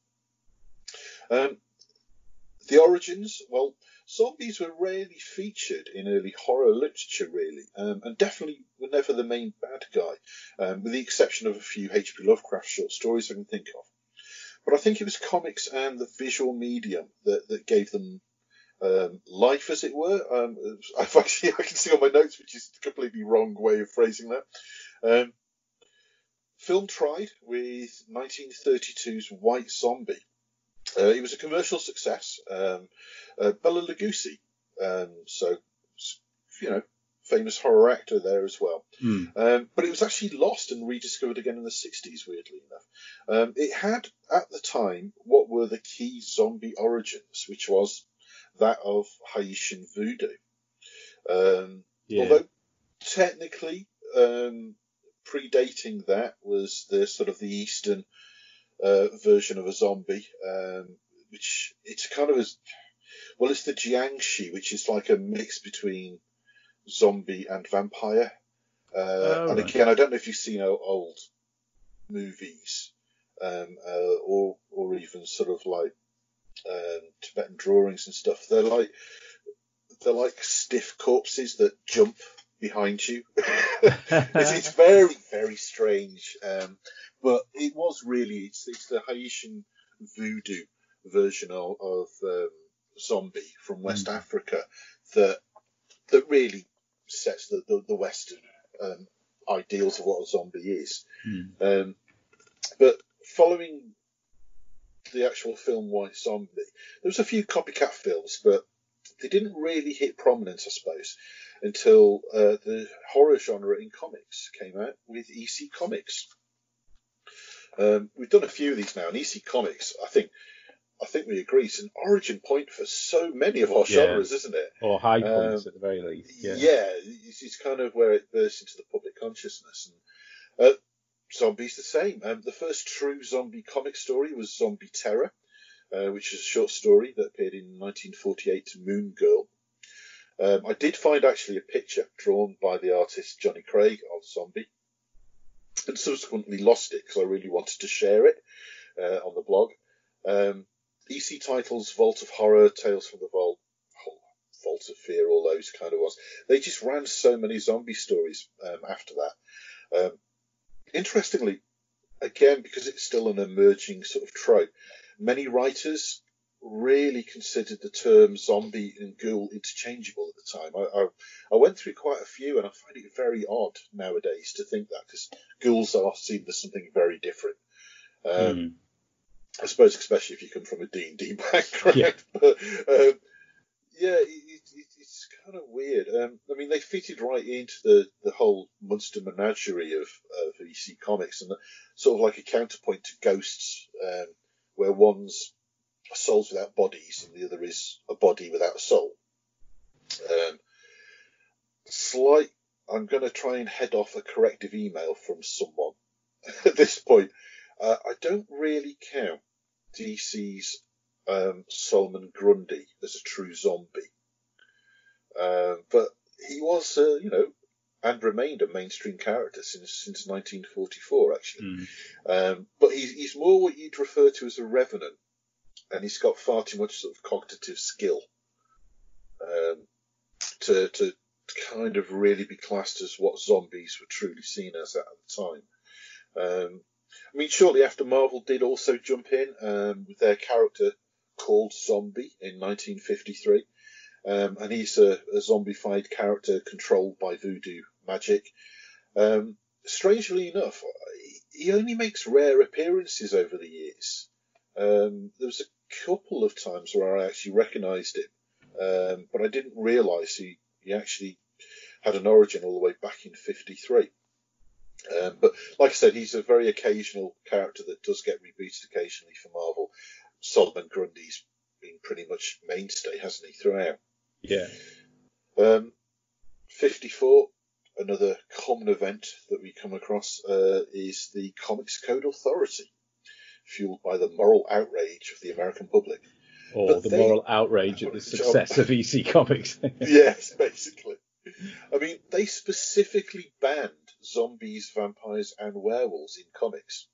The origins, well, zombies were rarely featured in early horror literature, really, and definitely were never the main bad guy, with the exception of a few H.P. Lovecraft short stories I can think of. But I think it was comics and the visual medium that gave them life, as it were. I can see on my notes, which is a completely wrong way of phrasing that. Film tried with 1932's White Zombie. It was a commercial success. Bela Lugosi, so, famous horror actor there as well. But it was actually lost and rediscovered again in the 60s, weirdly enough. It had, at the time, what were the key zombie origins, which was that of Haitian voodoo. Although, technically, predating that was the sort of the Eastern version of a zombie, which it's kind of it's the Jiangshi, which is like a mix between zombie and vampire. And again, I don't know if you've seen old movies, or even sort of like Tibetan drawings and stuff. They're like stiff corpses that jump behind you. It's very, very strange. But it was really, it's the Haitian voodoo version of zombie from West Africa that really sets the Western ideals of what a zombie is. But following the actual film White Zombie, there was a few copycat films, but they didn't really hit prominence, I suppose, until the horror genre in comics came out with EC Comics. We've done a few of these now, and EC Comics, I think we agree, it's an origin point for so many of our genres, isn't it? Or high points at the very least. Yeah, it's kind of where it bursts into the public consciousness. And Zombies the same. The first true zombie comic story was Zombie Terror, which is a short story that appeared in 1948 to Moon Girl. I did find actually a picture drawn by the artist Johnny Craig of Zombie, and subsequently lost it because I really wanted to share it on the blog. EC titles, Vault of Horror, Tales from the Vault, Vault of Fear, all those kind of ones. They just ran so many zombie stories after that. Interestingly, again, because it's still an emerging sort of trope, many writers really considered the term zombie and ghoul interchangeable at the time. I went through quite a few, and I find it very odd nowadays to think that, because ghouls are seen as something very different. I suppose, especially if you come from a D&D background. Yeah. But it's kind of weird. I mean, they fitted right into the whole monster menagerie of EC Comics, and sort of like a counterpoint to Ghosts, where one's souls without bodies and the other is a body without a soul. I'm going to try and head off a corrective email from someone at this point. I don't really count DC's Solomon Grundy as a true zombie. But he was, and remained a mainstream character since 1944, actually. But he's more what you'd refer to as a revenant, and he's got far too much sort of cognitive skill to kind of really be classed as what zombies were truly seen as at the time. I mean, shortly after, Marvel did also jump in with their character called Zombie in 1953. And he's a zombified character controlled by voodoo magic. Strangely enough, he only makes rare appearances over the years. There was a couple of times where I actually recognised him, but I didn't realise he actually had an origin all the way back in 53. But like I said, he's a very occasional character that does get rebooted occasionally for Marvel. Solomon Grundy's been pretty much mainstay, hasn't he, throughout? Yeah. 54, another common event that we come across is the Comics Code Authority, fueled by the moral outrage of the American public. Or the moral outrage at the success of EC Comics. Yes, basically. I mean, they specifically banned zombies, vampires, and werewolves in comics.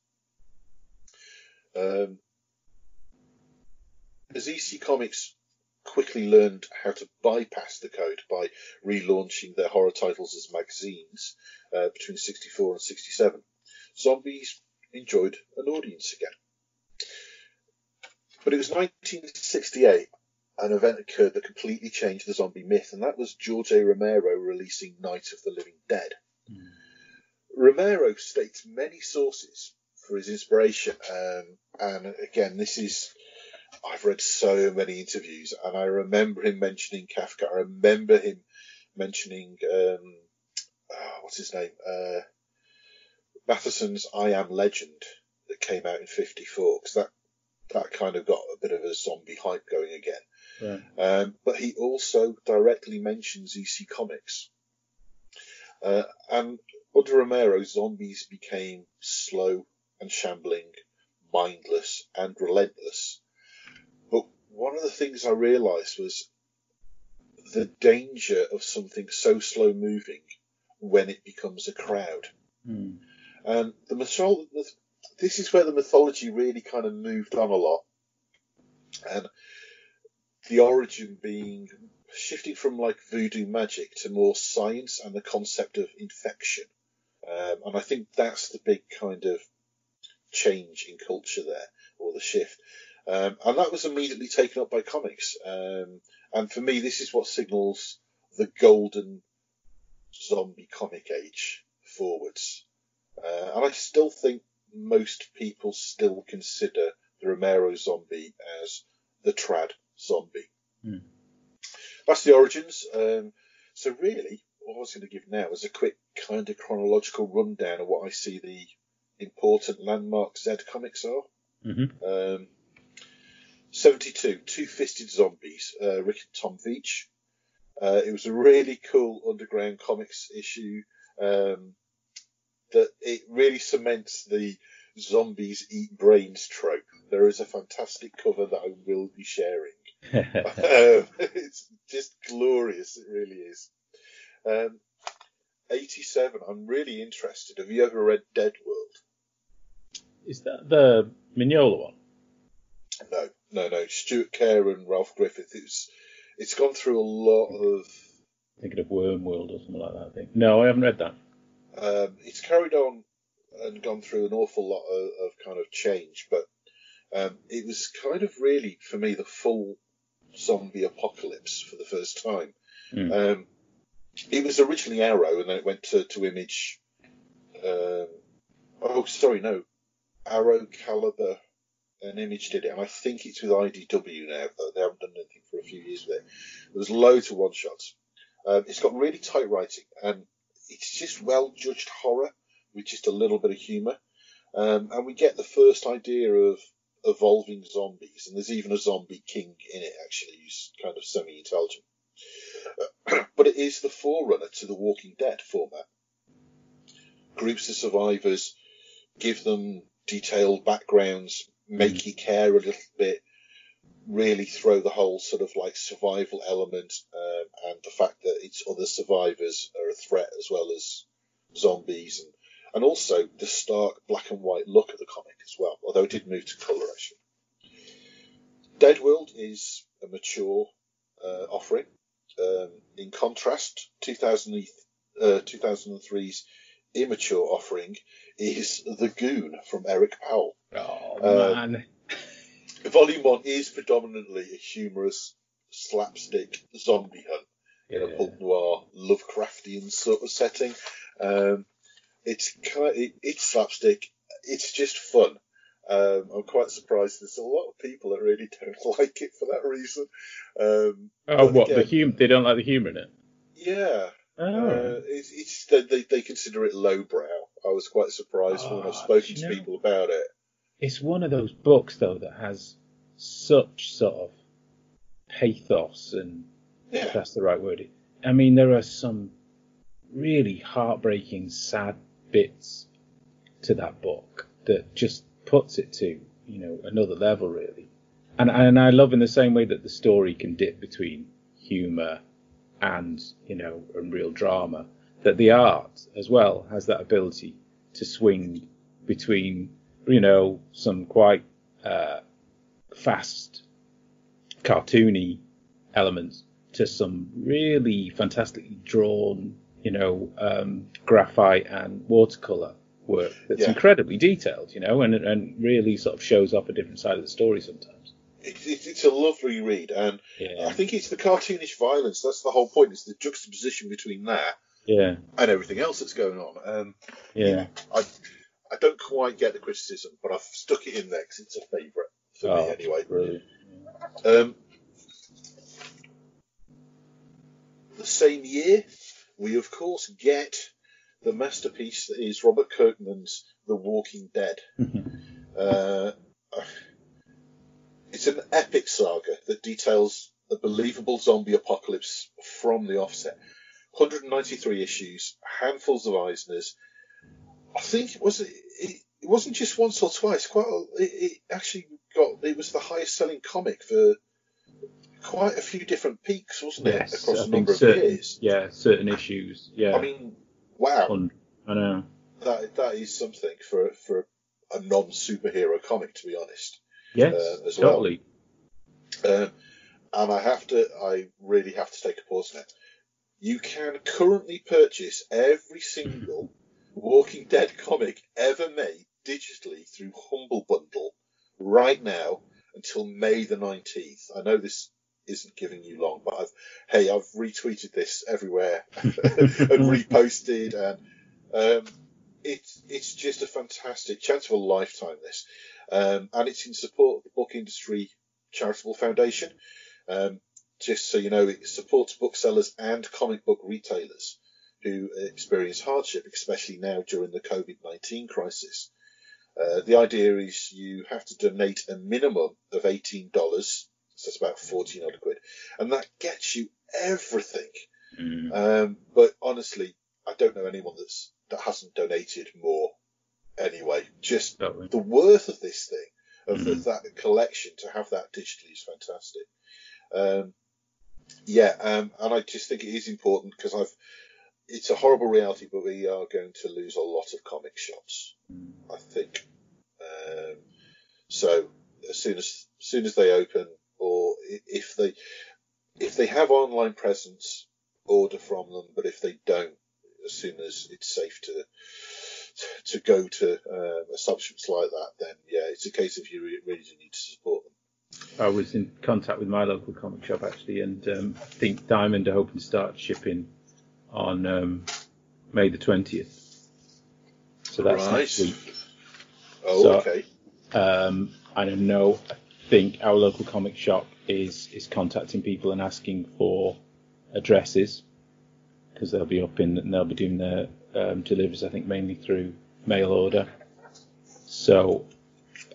As EC Comics quickly learned how to bypass the code by relaunching their horror titles as magazines between 64 and 67, zombies enjoyed an audience again. But it was 1968, an event occurred that completely changed the zombie myth, and that was George A. Romero releasing Night of the Living Dead. Romero states many sources for his inspiration, and again, I've read so many interviews, and I remember him mentioning Kafka. I remember him mentioning what's his name, Matheson's I Am Legend that came out in 54, because that kind of got a bit of a zombie hype going again. Yeah. But he also directly mentions EC Comics, and under Romero, zombies became slow and shambling, mindless and relentless. But one of the things I realised was the danger of something so slow moving when it becomes a crowd. And this is where the mythology really kind of moved on a lot. And the origin being shifting from like voodoo magic to more science and the concept of infection. And I think that's the big kind of change in culture there, or the shift. And that was immediately taken up by comics. And for me, this is what signals the golden zombie comic age forwards. And I still think most people still consider the Romero zombie as the trad zombie. that's the origins. So really, what I was going to give now is a quick kind of chronological rundown of what I see the important landmark Z comics are. Mm-hmm. 72, Two-Fisted Zombies, Rick and Tom Veitch. It was a really cool underground comics issue that it really cements the zombies eat brains trope. There is a fantastic cover that I will be sharing. It's just glorious, it really is. 87, I'm really interested. Have you ever read Dead World? Is that the Mignola one? No. Stuart Kerr and Ralph Griffith. It's gone through a lot of... Thinking of Wormworld or something like that, I think. No, I haven't read that. It's carried on and gone through an awful lot of kind of change, but it was kind of really, for me, the full zombie apocalypse for the first time. It was originally Arrow, and then it went to Image. Arrow, Caliber, and Image did it, and I think it's with IDW now, though they haven't done anything for a few years with it. There was loads of one-shots. It's got really tight writing, and it's just well-judged horror with just a little bit of humour. And we get the first idea of evolving zombies, and there's even a zombie king in it, actually, who's kind of semi-intelligent. But it is the forerunner to the Walking Dead format. Groups of survivors, give them detailed backgrounds, make you care a little bit, really throw the whole sort of like survival element and the fact that it's other survivors are a threat as well as zombies, and also the stark black and white look of the comic as well, although it did move to colour actually. Dead World is a mature offering. In contrast, 2003's immature offering is The Goon from Eric Powell. Oh, man. Volume 1 is predominantly a humorous slapstick zombie hunt in a pulp noir Lovecraftian sort of setting. It's slapstick. It's just fun. I'm quite surprised there's a lot of people that really don't like it for that reason. They don't like the humour in it? Yeah. They consider it lowbrow. I was quite surprised when I've spoken to people about it. It's one of those books, though, that has such sort of pathos, and if that's the right word. I mean, there are some really heartbreaking, sad bits to that book that just puts it to, another level, really. And I love in the same way that the story can dip between humour and, and real drama, that the art as well has that ability to swing between, some quite fast, cartoony elements to some really fantastically drawn, graphite and watercolour work that's incredibly detailed, and really sort of shows off a different side of the story sometimes. It's a lovely read, and I think it's the cartoonish violence. That's the whole point. It's the juxtaposition between that and everything else that's going on. I don't quite get the criticism, but I've stuck it in there because it's a favourite for me anyway. Brilliant. The same year, we of course get the masterpiece that is Robert Kirkman's The Walking Dead. It's an epic saga that details a believable zombie apocalypse from the offset. 193 issues, handfuls of Eisners. I think it wasn't just once or twice. It was the highest selling comic for quite a few different peaks, wasn't it? Yes, across a number of years. Yeah, certain issues. Yeah. I mean, wow. I know. That is something for a non-superhero comic, to be honest. Yes, as totally. Well. And I really have to take a pause now. You can currently purchase every single Walking Dead comic ever made digitally through Humble Bundle right now until May the 19th. I know this isn't giving you long, but I've retweeted this everywhere and reposted, and it's just a fantastic chance of a lifetime, this. And it's in support of the Book Industry Charitable Foundation. just so you know, it supports booksellers and comic book retailers who experience hardship, especially now during the COVID-19 crisis. The idea is you have to donate a minimum of $18, so that's about 14 odd quid, and that gets you everything. But honestly, I don't know anyone that hasn't donated more anyway. Just the worth of this thing, of that collection, to have that digitally is fantastic. And I just think it is important because it's a horrible reality, but we are going to lose a lot of comic shops, I think. So as soon as they open, or if they have online presence, order from them. But if they don't, as soon as it's safe to go to establishments like that, then it's a case of you really do need to support them. I was in contact with my local comic shop actually, and I think Diamond are hoping to start shipping on May the 20th. So that's next week. Oh, so, okay. I don't know. I think our local comic shop is contacting people and asking for addresses, because they'll be and they'll be doing their deliveries, I think, mainly through mail order. So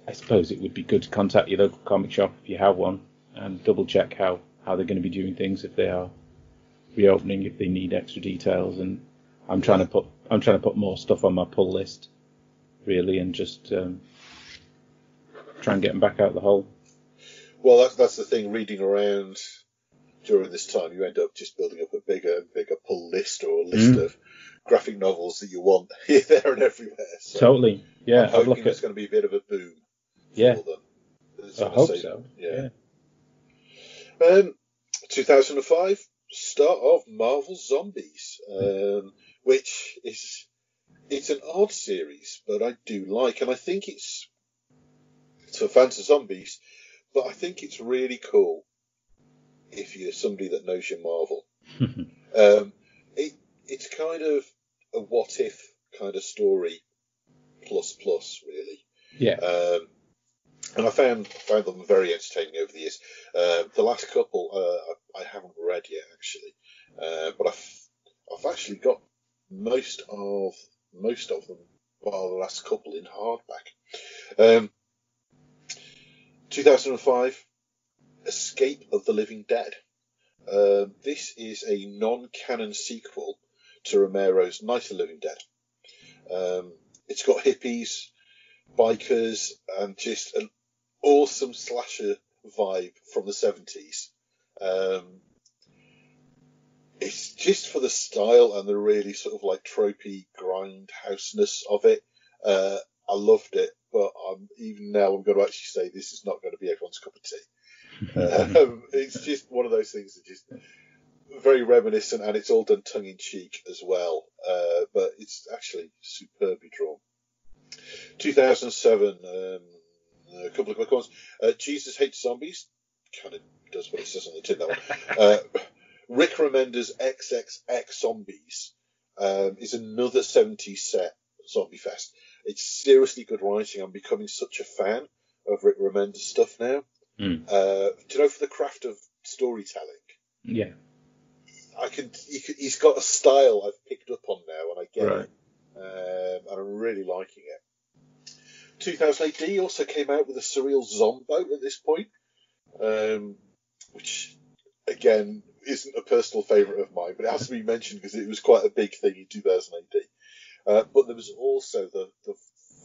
I suppose it would be good to contact your local comic shop if you have one and double check how they're going to be doing things, if they are reopening, if they need extra details. And I'm trying to put more stuff on my pull list, really, and just try and get them back out the hole. Well, that's the thing. Reading around during this time, you end up just building up a bigger and bigger pull list, or a list of graphic novels that you want here, there, and everywhere. So totally. Yeah, I'm hoping there's going to be a bit of a boom. Yeah, for them. I hope so. Yeah. 2005, start of Marvel Zombies, which it's an odd series, but I do like, and I think it's for fans of zombies, but I think it's really cool if you're somebody that knows your Marvel. It's kind of a what if kind of story plus really. Yeah. And I found them very entertaining over the years. The last couple I haven't read yet, actually, but I've actually got most of them, well, the last couple in hardback. 2005, Escape of the Living Dead. This is a non-canon sequel to Romero's Night of the Living Dead. It's got hippies, bikers, and just an awesome slasher vibe from the 70s. It's just for the style and the really sort of like tropey grindhouseness of it. I loved it, but even now I'm going to actually say this is not going to be everyone's cup of tea. It's just one of those things that just very reminiscent, and it's all done tongue-in-cheek as well. But it's actually superbly drawn. 2007, a couple of quick ones. Jesus Hates Zombies. Kind of does what it says on the tin, that one. Rick Remender's XXX Zombies is another 70s set zombie fest. It's seriously good writing. I'm becoming such a fan of Rick Remender's stuff now. Do you know, for the craft of storytelling? Yeah. He's got a style I've picked up on now, and I get it. And I'm really liking it. 2000 AD also came out with a surreal Zombo at this point, which, again, isn't a personal favourite of mine, but it has to be mentioned because it was quite a big thing in 2000 AD. But there was also the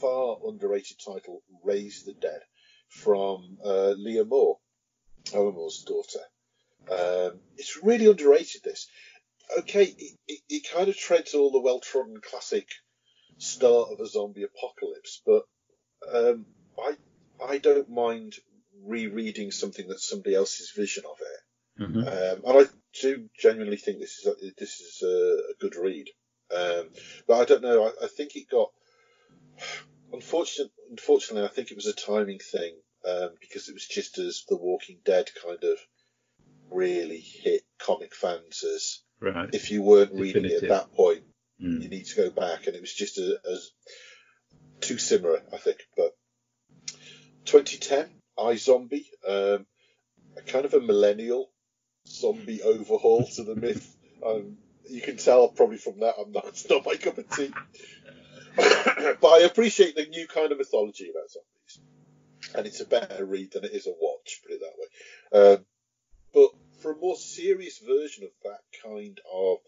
far underrated title, Raise the Dead, from Leah Moore, Owen Moore's daughter. It's really underrated, this. Okay, it kind of treads all the well-trodden classic start of a zombie apocalypse, but I don't mind rereading something that's somebody else's vision of it. And I do genuinely think this is a good read. But I don't know, I think it got... Unfortunately, I think it was a timing thing, because it was just as The Walking Dead kind of really hit comic fans as... Right. If you weren't reading it at that point, you need to go back, and it was just as too similar, I think. But 2010, iZombie, a kind of a millennial zombie overhaul to the myth. You can tell probably from that it's not my cup of tea. But I appreciate the new kind of mythology about zombies, and it's a better read than it is a watch, put it that way. But for a more serious version of that kind of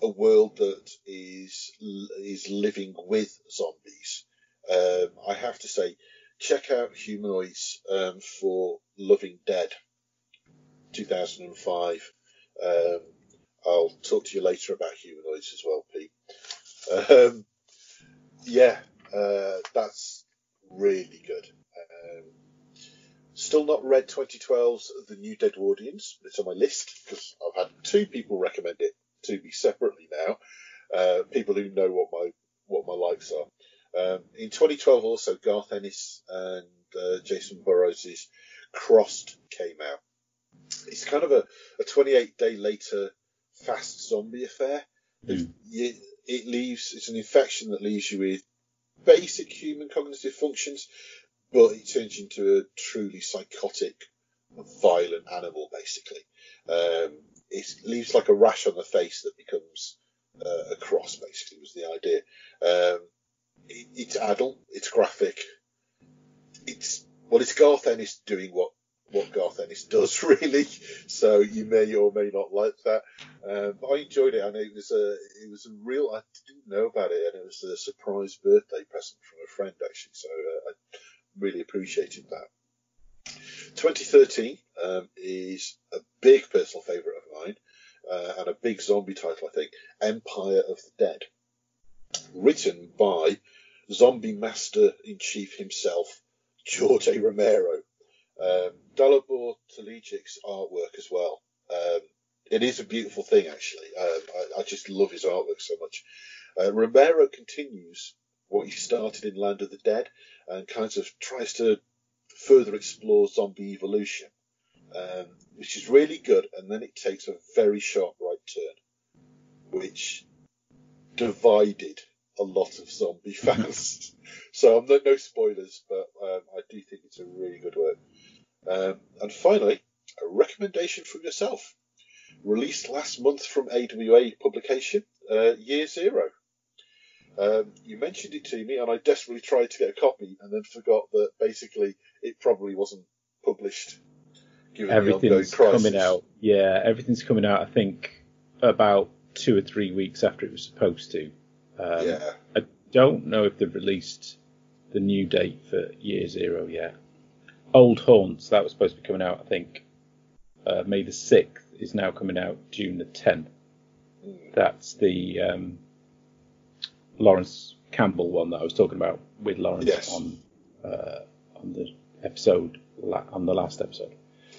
a world that is living with zombies, I have to say, check out Humanoids for Loving Dead, 2005. I'll talk to you later about Humanoids as well, Pete. That's really good. Still not read 2012's The New Deadwardians, but it's on my list because I've had 2 people recommend it to me separately now. People who know what my likes are. In 2012, also Garth Ennis and Jason Burrows' Crossed came out. It's kind of a 28-day later fast zombie affair. It's an infection that leaves you with basic human cognitive functions, but it turns into a truly psychotic, violent animal, basically. It leaves like a rash on the face that becomes a cross, basically, was the idea. It's adult, it's graphic. It's Garth Ennis doing what Garth Ennis does, really. So you may or may not like that. But I enjoyed it, and it was a real. I didn't know about it, and it was a surprise birthday present from a friend, actually. So I really appreciated that. 2013 is a big personal favourite of mine, and a big zombie title, I think. Empire of the Dead, written by Zombie Master in Chief himself, George A. Romero. Dalibor Talijic's artwork as well. It is a beautiful thing, actually. I just love his artwork so much. Romero continues what he started in Land of the Dead and kind of tries to further explore zombie evolution, which is really good. And then it takes a very sharp right turn, which divided a lot of zombie fans. So no spoilers, but I do think it's a really good work. And finally, a recommendation from yourself. Released last month from AWA publication, Year Zero. You mentioned it to me, and I desperately tried to get a copy, and then forgot that basically it probably wasn't published. Given everything's coming out. Yeah, everything's coming out. I think about 2 or 3 weeks after it was supposed to. I don't know if they've released the new date for Year Zero yet. Old Haunts, that was supposed to be coming out, I think, May the 6th, is now coming out June the 10th. That's the Lawrence Campbell one that I was talking about with Lawrence on the episode, on the last episode.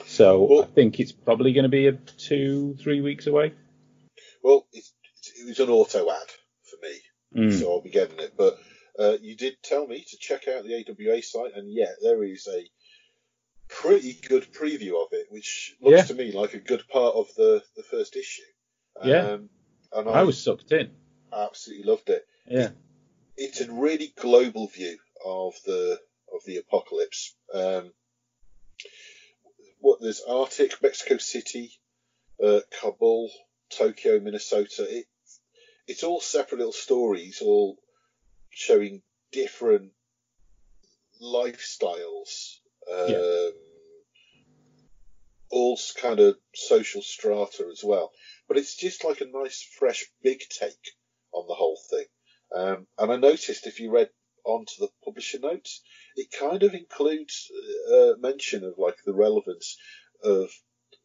So I think it's probably going to be 2-3 weeks away. Well, it was an auto ad for me, so I'll be getting it. But you did tell me to check out the AWA site, and there is a pretty good preview of it, which looks to me like a good part of the first issue. And I was sucked in. Absolutely loved it. Yeah, it's a really global view of the apocalypse. There's Arctic, Mexico City, Kabul, Tokyo, Minnesota. It's all separate little stories, all showing different lifestyles. All kind of social strata as well, but it's just like a nice, fresh, big take on the whole thing. And I noticed if you read onto the publisher notes, it kind of includes mention of like the relevance of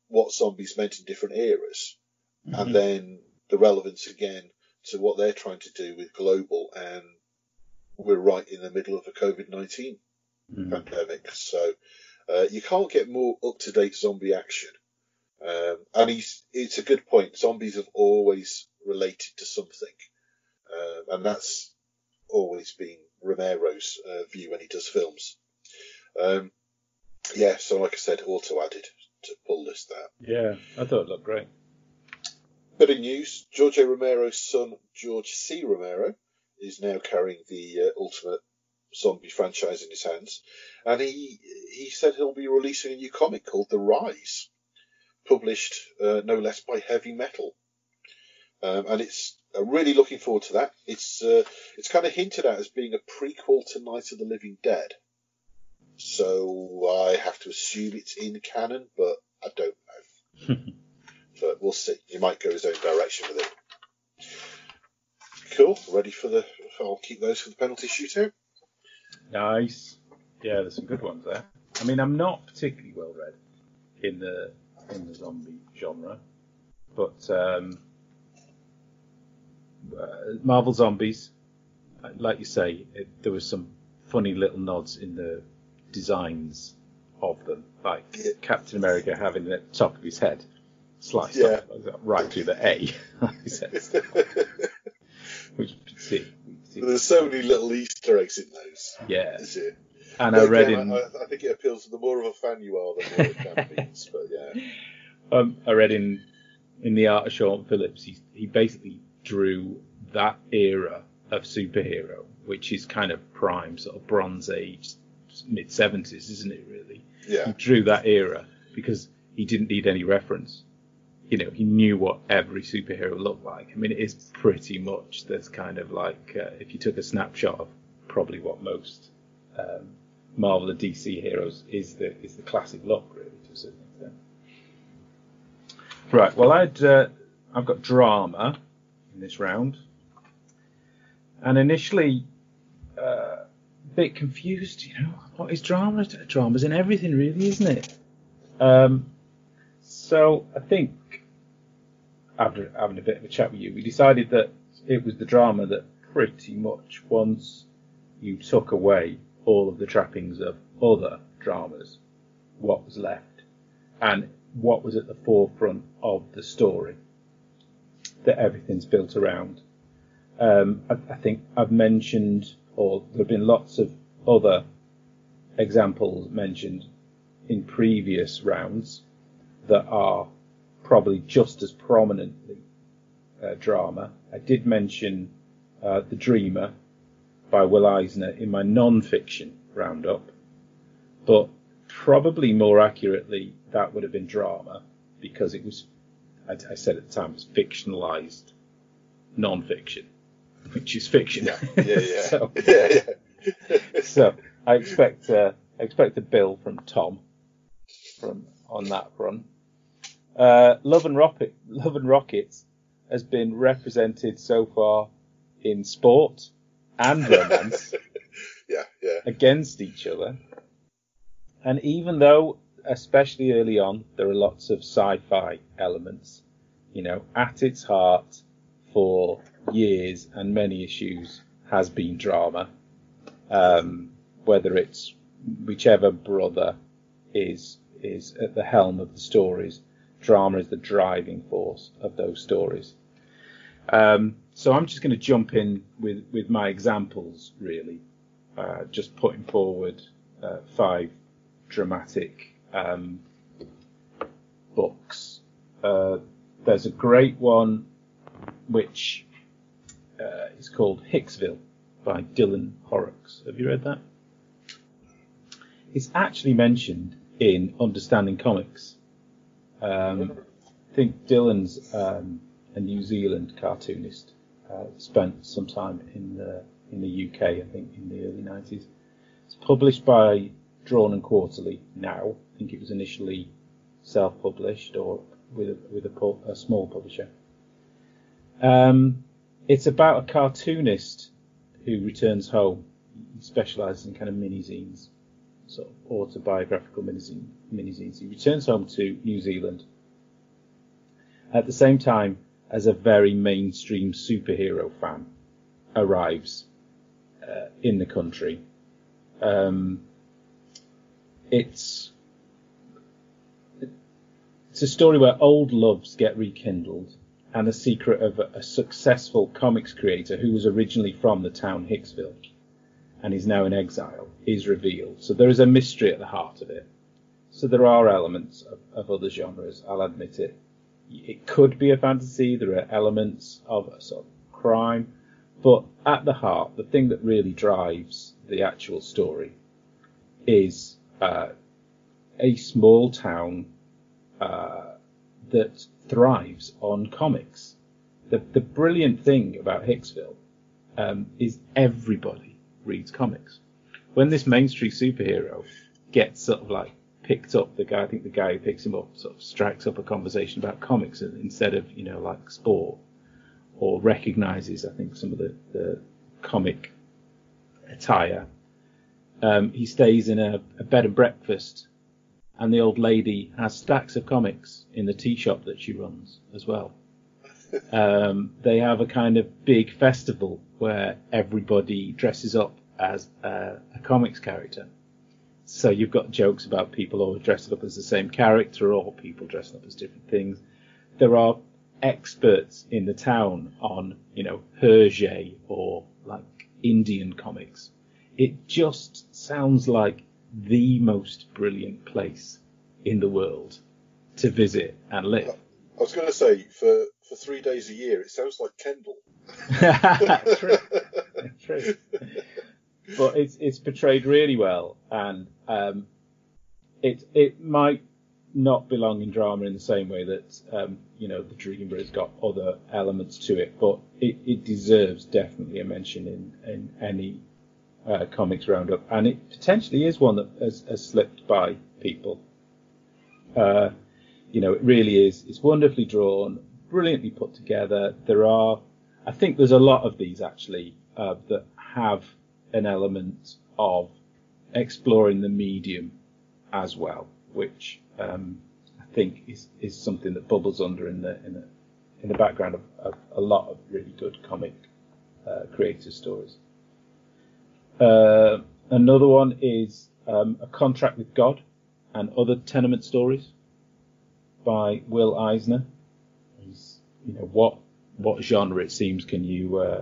what zombies meant in different eras, and then the relevance again to what they're trying to do with global, and we're right in the middle of a COVID-19 pandemic, so you can't get more up-to-date zombie action. And it's a good point. Zombies have always related to something, and that's always been Romero's view when he does films. So like I said, auto-added to pull this out. Yeah, I thought it looked great. Bit of news, George A. Romero's son, George C. Romero, is now carrying the Ultimate Zombie franchise in his hands, and he said he'll be releasing a new comic called The Rise, published no less by Heavy Metal. And it's really looking forward to that. It's kind of hinted at as being a prequel to Night of the Living Dead. So I have to assume it's in canon, but I don't know. But we'll see. He might go his own direction with it. Cool. Ready for I'll keep those for the penalty shootout. Nice. Yeah, there's some good ones there. I mean, I'm not particularly well read in the zombie genre, but Marvel Zombies, like you say, there was some funny little nods in the designs of them, like Captain America having the top of his head sliced off right through the A, which you can see. There's so many little Easter eggs in those. Yeah. This year. And I read I think it appeals to the more of a fan you are, the more it campaigns. But yeah. I read in the art of Sean Phillips, he basically drew that era of superhero, which is kind of prime sort of Bronze Age, mid-70s, isn't it? Really? Yeah. He drew that era because he didn't need any reference. You know, he knew what every superhero looked like. I mean, it is pretty much this kind of like if you took a snapshot of probably what most Marvel and DC heroes is the classic look, really, to a certain extent. Right. Well, I've got drama in this round, and initially a bit confused. You know, what is drama? Drama's in everything, really, isn't it? So I think after having a bit of a chat with you, we decided that it was the drama that pretty much, once you took away all of the trappings of other dramas, what was left and what was at the forefront of the story that everything's built around. I think I've mentioned, or there have been lots of other examples mentioned in previous rounds that are probably just as prominently drama. I did mention The Dreamer by Will Eisner in my non-fiction roundup, but probably more accurately that would have been drama, because it was, I said at the time, it was fictionalized non-fiction, which is fiction. Yeah. So, yeah. So I expect a bill from Tom on that front. Love and Rockets has been represented so far in sport and romance against each other. And even though, especially early on, there are lots of sci-fi elements, you know, at its heart for years and many issues has been drama. Whether it's whichever brother is at the helm of the stories, drama is the driving force of those stories. So I'm just going to jump in with my examples, really, just putting forward 5 dramatic books. There's a great one which is called Hicksville by Dylan Horrocks. Have you read that? It's actually mentioned in Understanding Comics. I think Dylan's a New Zealand cartoonist. Spent some time in the UK, I think, in the early 90s. It's published by Drawn and Quarterly now. I think it was initially self-published or with a small publisher. It's about a cartoonist who returns home. He specialises in kind of mini-zines, sort of autobiographical mini-zines. He returns home to New Zealand at the same time as a very mainstream superhero fan arrives in the country. It's a story where old loves get rekindled, and the secret of a successful comics creator who was originally from the town Hicksville and is now in exile is revealed. So there is a mystery at the heart of it. So there are elements of other genres, I'll admit it. It could be a fantasy, there are elements of a sort of crime, but at the heart, the thing that really drives the actual story is a small town that thrives on comics. The brilliant thing about Hicksville is everybody reads comics. When this Main Street superhero gets sort of like picked up, the guy who picks him up sort of strikes up a conversation about comics instead of, like sport, or recognises, I think, some of the comic attire. He stays in a bed and breakfast, and the old lady has stacks of comics in the tea shop that she runs as well. They have a kind of big festival where everybody dresses up as a comics character. So you've got jokes about people always dressing up as the same character, or people dressing up as different things. There are experts in the town on, Hergé or like Indian comics. It just sounds like the most brilliant place in the world to visit and live. I was going to say, for 3 days a year, it sounds like Kendall. True. But it's portrayed really well, and it might not belong in drama in the same way that the Dreamer has got other elements to it, but it deserves definitely a mention in any comics roundup, and it potentially is one that has slipped by people. It really is. It's wonderfully drawn, brilliantly put together. I think there's a lot of these actually that have an element of exploring the medium as well, which I think is something that bubbles under in the background of a lot of really good comic creative stories. Another one is A Contract with God and Other Tenement Stories by Will Eisner. What genre, it seems, can you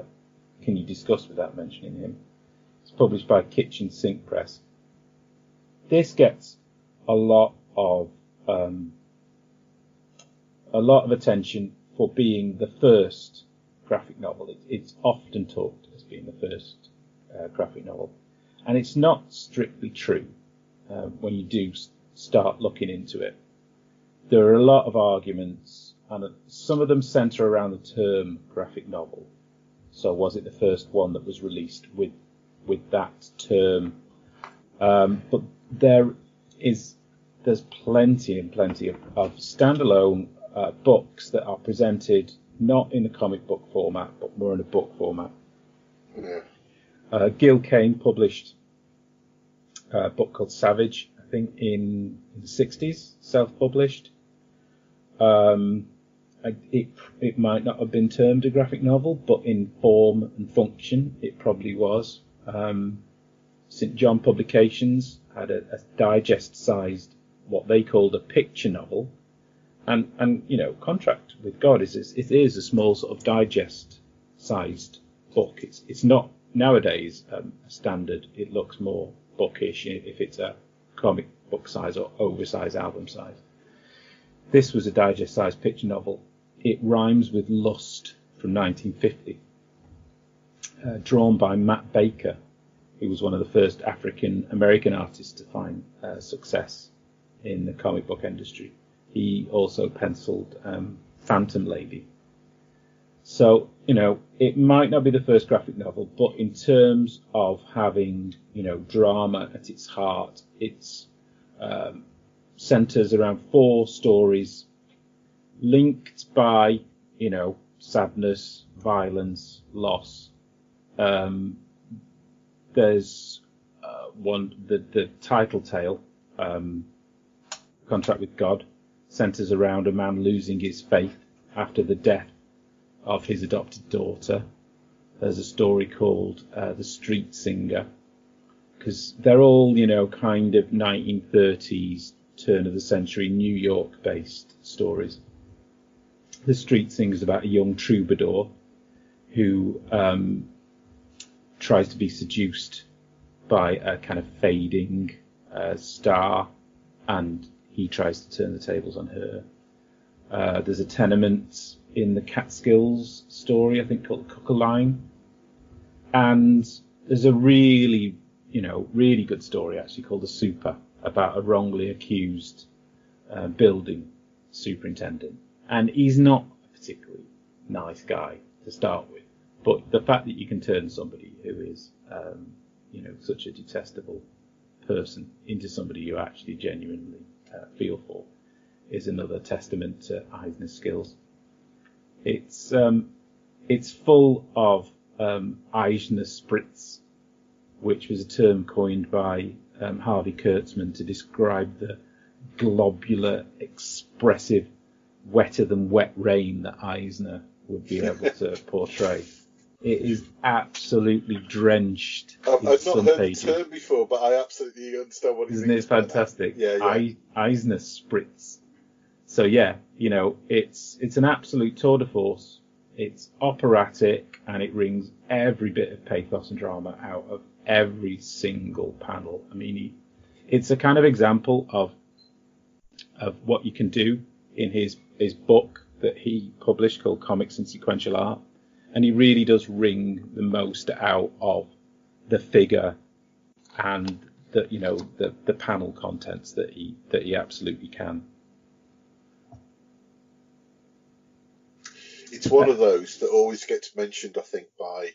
discuss without mentioning him? It's published by Kitchen Sink Press. This gets a lot of attention for being the first graphic novel. It's often talked as being the first graphic novel, and it's not strictly true when you do start looking into it. There are a lot of arguments, and some of them centre around the term graphic novel. So was it the first one that was released with that term? But there's plenty and plenty of standalone books that are presented not in the comic book format, but more in a book format. Yeah. Gil Kane published a book called Savage, I think, in the 60s, self-published. It might not have been termed a graphic novel, but in form and function, it probably was. St. John Publications had a digest-sized, what they called a picture novel, and Contract with God is a small sort of digest-sized book. It's not nowadays a standard. It looks more bookish if it's a comic book size or oversized album size. This was a digest-sized picture novel. It rhymes with Lust from 1950, drawn by Matt Baker, who was one of the first African-American artists to find success in the comic book industry. He also penciled Phantom Lady. So, it might not be the first graphic novel, but in terms of having, drama at its heart, it's centres around 4 stories linked by, sadness, violence, loss. There's the title tale, Contract with God, centres around a man losing his faith after the death of his adopted daughter. There's a story called The Street Singer, because they're all, kind of 1930s, turn of the century, New York based stories. The Street Singer is about a young troubadour who tries to be seduced by a kind of fading star, and he tries to turn the tables on her. There's a tenement in the Catskills story, I think, called Cuckooline. And there's a really good story, actually, called The Super, about a wrongly accused building superintendent. And he's not a particularly nice guy to start with. But the fact that you can turn somebody who is, such a detestable person into somebody you actually genuinely feel for is another testament to Eisner's skills. It's full of Eisner spritz, which was a term coined by Harvey Kurtzman to describe the globular, expressive, wetter than wet rain that Eisner would be able to portray. It is absolutely drenched. I've not heard the term before, but I absolutely understand what it is. Isn't it fantastic? Yeah. Eisner spritz. So yeah, it's an absolute tour de force. It's operatic, and it wrings every bit of pathos and drama out of every single panel. I mean, it's a kind of example of what you can do in his book that he published called Comics and Sequential Art. And he really does wring the most out of the figure and the panel contents that he absolutely can. It's one of those that always gets mentioned, I think, by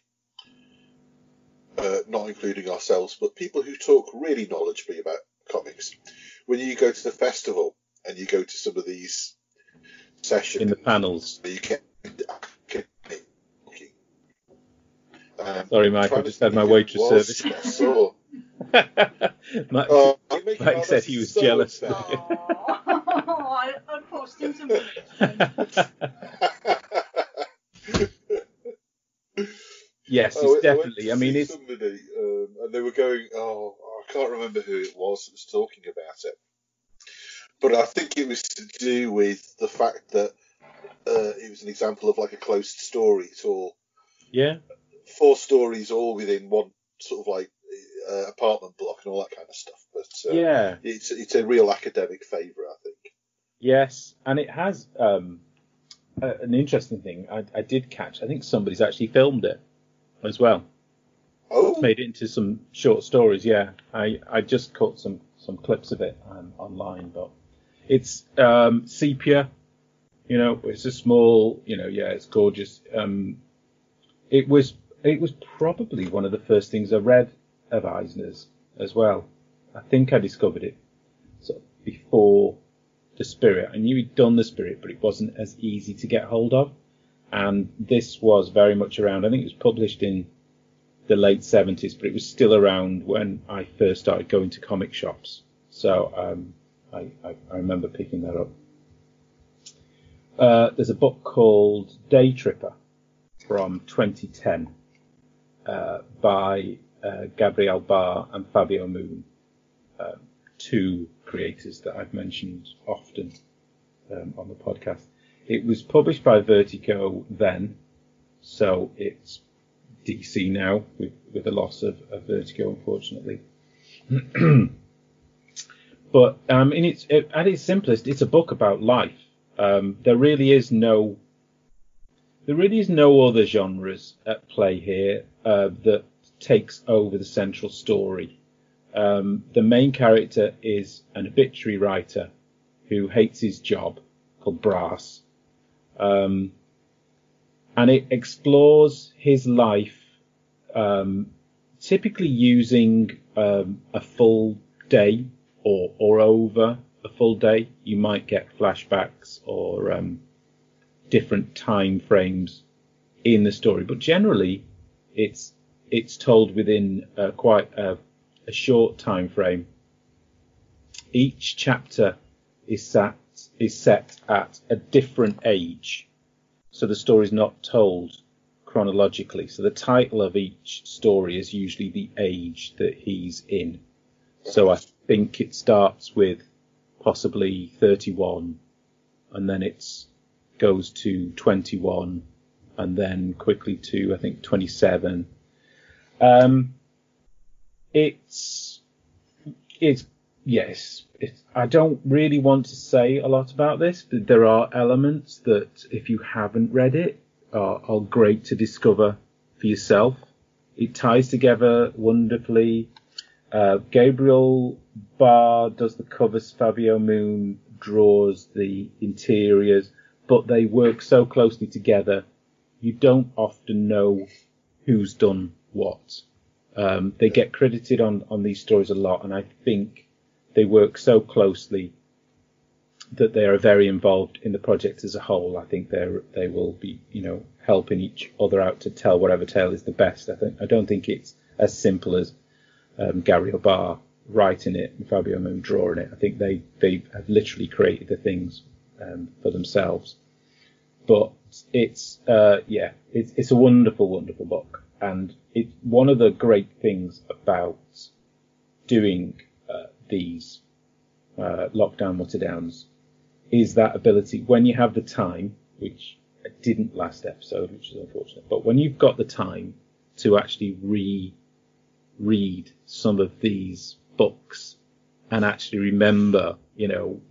not including ourselves, but people who talk really knowledgeably about comics. When you go to the festival and you go to some of these sessions in the panels, you can. Sorry, Mike, I just had my waitress service. Mike said he was jealous. I forced him to meet. Yes, it's definitely. I mean, it's somebody, and they were going. Oh, I can't remember who it was that was talking about it, but I think it was to do with the fact that it was an example of like a closed story. It's all 4 stories all within one sort of like apartment block and all that kind of stuff. But it's a real academic favourite, I think. Yes, and it has an interesting thing. I did catch. I think somebody's actually filmed it as well. Oh, made it into some short stories. Yeah, I just caught some clips of it online, but it's sepia. It's a small. It's gorgeous. It was probably one of the first things I read of Eisner's as well. I think I discovered it sort of before The Spirit. I knew he'd done The Spirit, but it wasn't as easy to get hold of. And this was very much around. I think it was published in the late 70s, but it was still around when I first started going to comic shops. So I remember picking that up. There's a book called Day Tripper from 2010 by Gabriel Barr and Fabio Moon, 2 creators that I've mentioned often on the podcast. It was published by Vertigo then, so it's DC now with the loss of Vertigo, unfortunately. But at its simplest, it's a book about life. There really is no other genres at play here that takes over the central story. The main character is an obituary writer who hates his job, called Brass. And it explores his life, typically using a full day or over a full day. You might get flashbacks or different time frames in the story, but generally it's told within quite a short time frame. Each chapter is set at a different age, so the story is not told chronologically. So the title of each story is usually the age that he's in. So I think it starts with possibly 31, and then it goes to 21, and then quickly to, I think, 27. I don't really want to say a lot about this, but there are elements that, if you haven't read it, are great to discover for yourself. It ties together wonderfully. Gabriel Barr does the covers, Fabio Moon draws the interiors, but they work so closely together. You don't often know who's done what. They get credited on these stories a lot, and I think they work so closely that they are very involved in the project as a whole. I think they will be, helping each other out to tell whatever tale is the best. I don't think it's as simple as Gary O'Barr writing it and Fabio Moon drawing it. I think they have literally created the things for themselves. But it's a wonderful, wonderful book, and it's one of the great things about doing these lockdown mutterdowns is that ability, when you have the time, which I didn't last episode, which is unfortunate, but when you've got the time to actually reread some of these books and actually remember,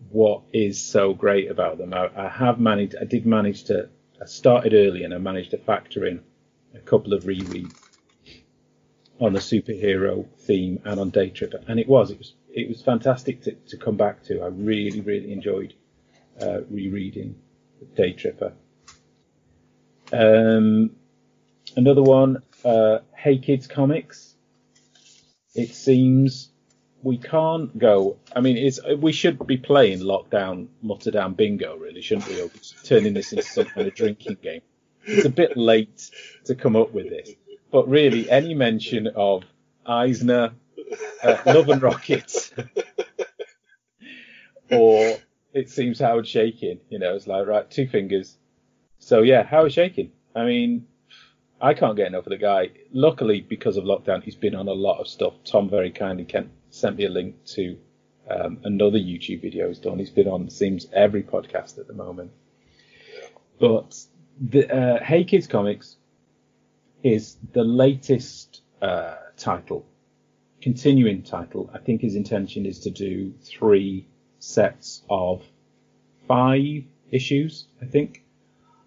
what is so great about them. I started early and I managed to factor in a couple of rereads on the superhero theme and on Day Tripper, and it was fantastic to come back to. I really, really enjoyed rereading Day Tripper. Another one, Hey Kids Comics. It seems we can't go. I mean, we should be playing lockdown mutterdown bingo, really, shouldn't we? Or turning this into some kind of drinking game. It's a bit late to come up with this, but really, any mention of Eisner, Love and Rockets, or it seems Howard Shakin, it's like, right, 2 fingers. So yeah, Howard Shakin. I mean, I can't get enough of the guy. Luckily, because of lockdown, he's been on a lot of stuff. Tom very kindly sent me a link to another YouTube video he's done. He's been on, it seems, every podcast at the moment. But the Hey Kids Comics is the latest title, continuing title. I think his intention is to do 3 sets of 5 issues, I think,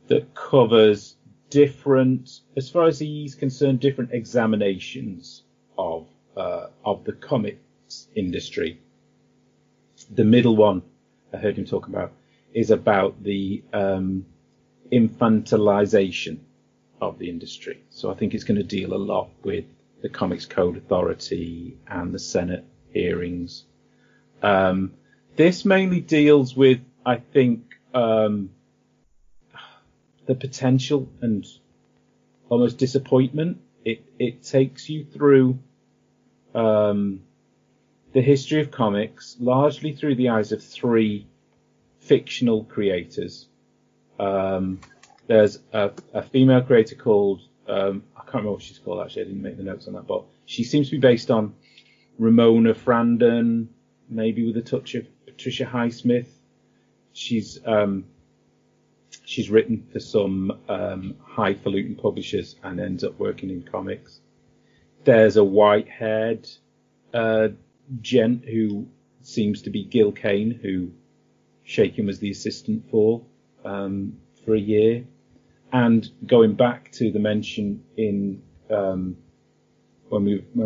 that covers different, as far as he's concerned, different examinations of the comics industry. The middle one I heard him talk about is about the infantilization of the industry. So I think it's going to deal a lot with the Comics Code Authority and the Senate hearings. This mainly deals with, I think, the potential and almost disappointment. It takes you through the history of comics, largely through the eyes of 3 fictional creators. There's a female creator called, I can't remember what she's called, actually. I didn't make the notes on that, but she seems to be based on Ramona Frandon, maybe with a touch of Patricia Highsmith. She's written for some highfalutin publishers and ends up working in comics. There's a white-haired gent who seems to be Gil Kane, who Shakin was the assistant for a year. And going back to the mention in when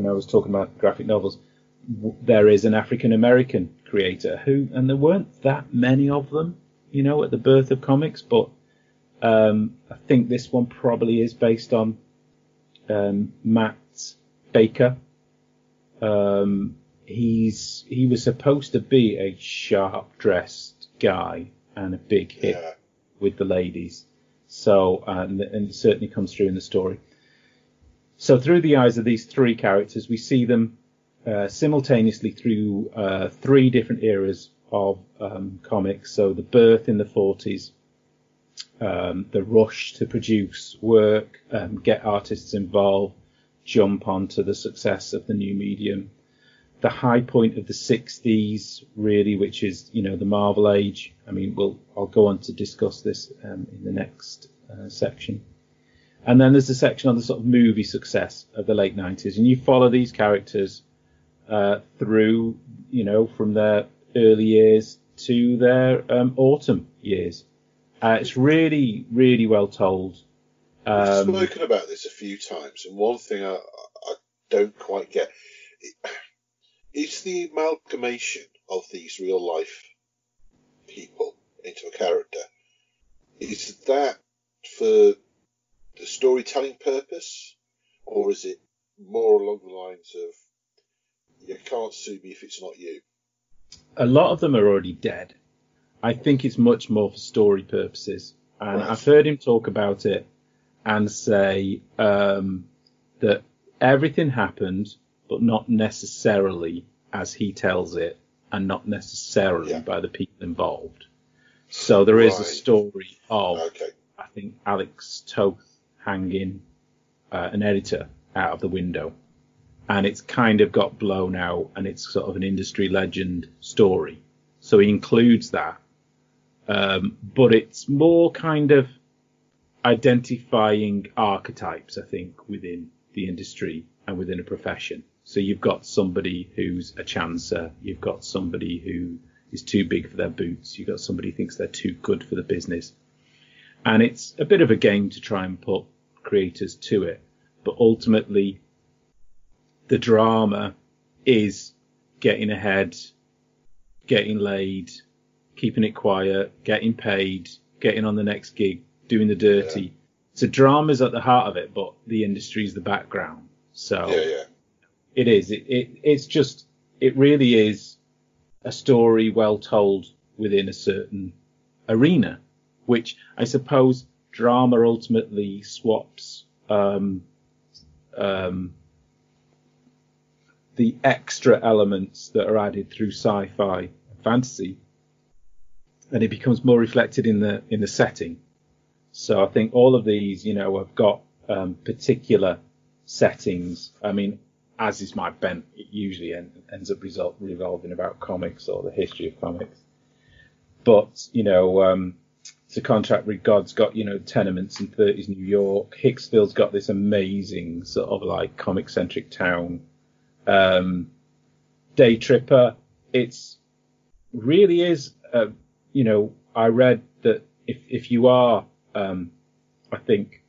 I was talking about graphic novels, there is an African American creator and there weren't that many of them, at the birth of comics, but I think this one probably is based on Matt Baker. He was supposed to be a sharp-dressed guy and a big hit with the ladies. So, and it certainly comes through in the story. So through the eyes of these 3 characters, we see them simultaneously through 3 different eras of comics. So the birth in the 40s, the rush to produce work, get artists involved, jump onto the success of the new medium. The high point of the 60s, really, which is, the Marvel age. I mean, I'll go on to discuss this in the next section. And then there's a section on the sort of movie success of the late 90s. And you follow these characters through, from their early years to their autumn years. It's really, really well told. We've spoken about this a few times, and one thing I don't quite get is the amalgamation of these real life people into a character. Is that for the storytelling purpose, or is it more along the lines of you can't sue me if it's not you? A lot of them are already dead. I think it's much more for story purposes. And right. I've heard him talk about it and say that everything happened, but not necessarily as he tells it, and not necessarily by the people involved. So there is a story of, I think, Alex Toth hanging an editor out of the window. And it's kind of got blown out, and it's sort of an industry legend story. So he includes that. But it's more kind of identifying archetypes, I think, within the industry and within a profession. So you've got somebody who's a chancer, you've got somebody who is too big for their boots, you've got somebody who thinks they're too good for the business. And it's a bit of a game to try and put creators to it. But ultimately, the drama is getting ahead, getting laid, keeping it quiet, getting paid, getting on the next gig, doing the dirty. Yeah. So drama's at the heart of it, but the industry's the background. So it is. It really is a story well told within a certain arena, which I suppose drama ultimately swaps the extra elements that are added through sci-fi and fantasy, and it becomes more reflected in the setting. So I think all of these, have got particular settings. I mean, as is my bent, it usually ends up revolving about comics or the history of comics. But, The Contract with God's got, tenements in 30s New York. Hicksville's got this amazing sort of like comic-centric town. Day Tripper, it's really is, I read that if you are, I think,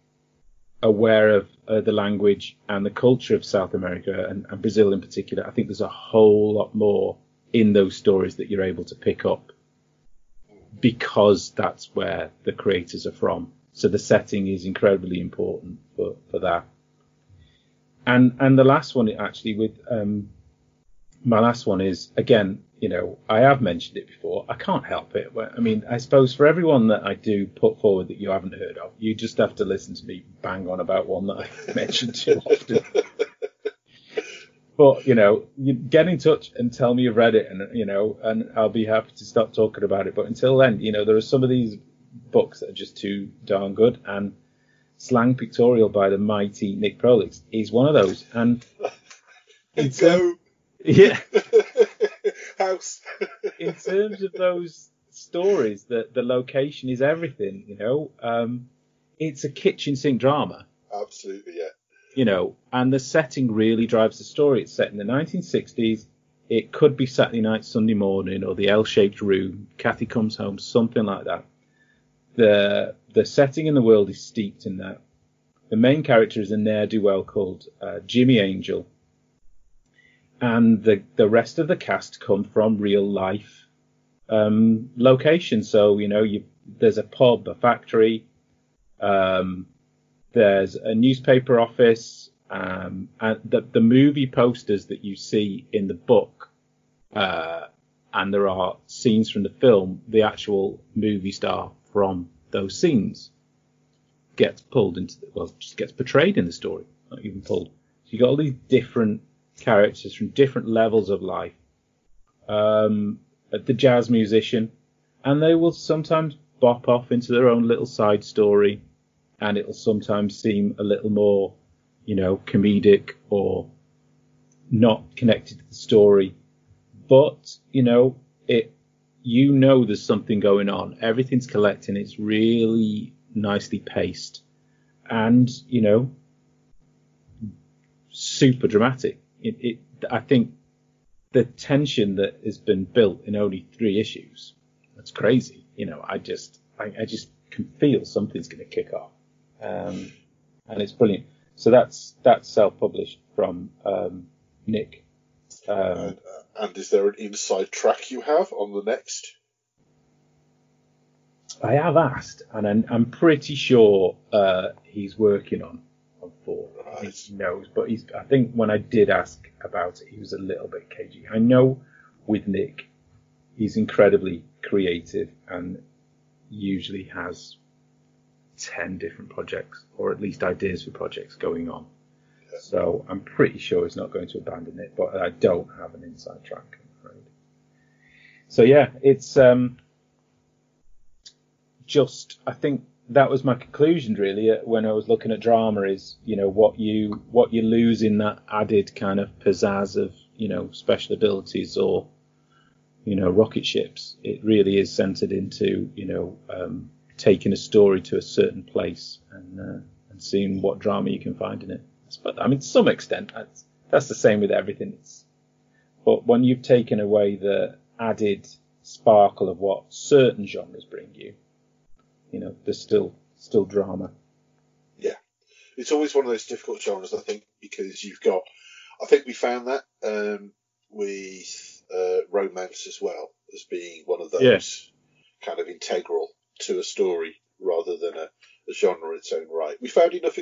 aware of the language and the culture of South America and Brazil in particular, I think there's a whole lot more in those stories that you're able to pick up because that's where the creators are from. So the setting is incredibly important for that. And the last one, actually, with my last one is, again, I have mentioned it before. I can't help it. I mean, I suppose for everyone that I do put forward that you haven't heard of, you just have to listen to me bang on about one that I mentioned too often. But, you get in touch and tell me you've read it, and, and I'll be happy to stop talking about it. But until then, there are some of these books that are just too darn good. And Slang Pictorial by the mighty Nick Prolix is one of those. And it's yeah. House. In terms of those stories, the location is everything, it's a kitchen sink drama. Absolutely, yeah. And the setting really drives the story. It's set in the 1960s. It could be Saturday night, Sunday morning, or the L-shaped room, Kathy Comes Home, something like that. The setting in the world is steeped in that. The main character is a ne'er-do-well called Jimmy Angel. And the rest of the cast come from real life locations. So, there's a pub, a factory, there's a newspaper office, and the movie posters that you see in the book, and there are scenes from the film, the actual movie star from those scenes gets pulled into, just gets portrayed in the story, not even pulled. So you got all these different characters from different levels of life. The jazz musician, and they will sometimes bop off into their own little side story, and it'll sometimes seem a little more, comedic or not connected to the story. But, there's something going on. Everything's collecting. It's really nicely paced and, super dramatic. I think the tension that has been built in only 3 issues, that's crazy. I just can feel something's going to kick off. And it's brilliant. So that's self-published from Nick. And is there an inside track you have on the next? I have asked, and I'm pretty sure he's working on 4. I think he knows, but I think when I did ask about it, he was a little bit cagey. I know with Nick, he's incredibly creative and usually has 10 different projects, or at least ideas for projects going on. Yeah. So I'm pretty sure he's not going to abandon it, but I don't have an inside track, I'm afraid. So yeah, it's just, I think that was my conclusion really when I was looking at drama is, what you lose in that added kind of pizzazz of, special abilities or, rocket ships. It really is centered into, taking a story to a certain place and seeing what drama you can find in it. But I mean, to some extent, that's the same with everything. But when you've taken away the added sparkle of what certain genres bring you, there's still drama. Yeah, it's always one of those difficult genres, I think, because I think we found that with romance as well as being one of those kind of integral to a story rather than a genre in its own right. We found enough,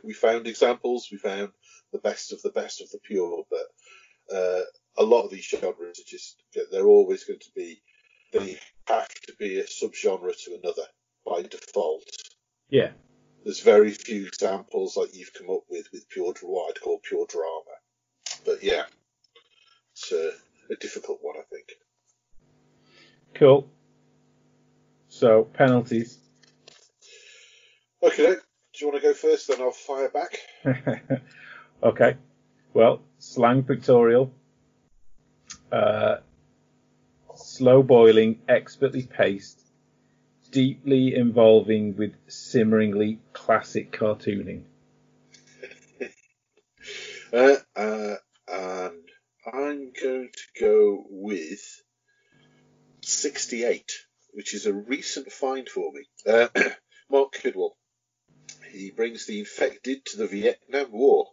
we found examples, we found the best of the pure, but a lot of these genres are just, they're always going to be, they have to be a subgenre to another by default. Yeah. There's very few examples like you've come up with what I'd call pure drama. But yeah, it's a difficult one, I think. Cool. So, penalties. Okay, do you want to go first? Then I'll fire back. Okay. Well, slang pictorial. Slow boiling, expertly paced, deeply involving with simmeringly classic cartooning. And I'm going to go with 68, which is a recent find for me. Mark Kidwell. He brings the infected to the Vietnam War.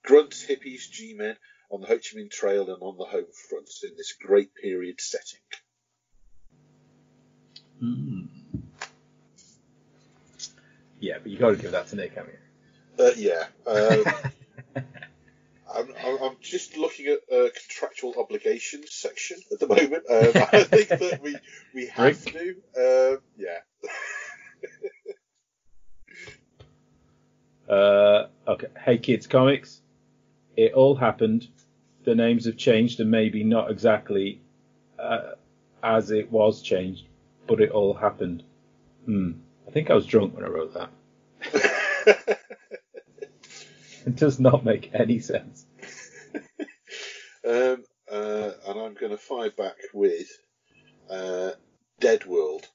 Grunts, hippies, G-men on the Ho Chi Minh Trail and on the home front in this great period setting. Yeah, but you got to give that to Nick, haven't you? Yeah. I'm just looking at contractual obligations section at the moment. I think that we have to. Yeah. Okay. Hey Kids Comics. It all happened. The names have changed and maybe not exactly as it was changed, but it all happened. I think I was drunk when I wrote that. It does not make any sense. And I'm going to fire back with Dead World.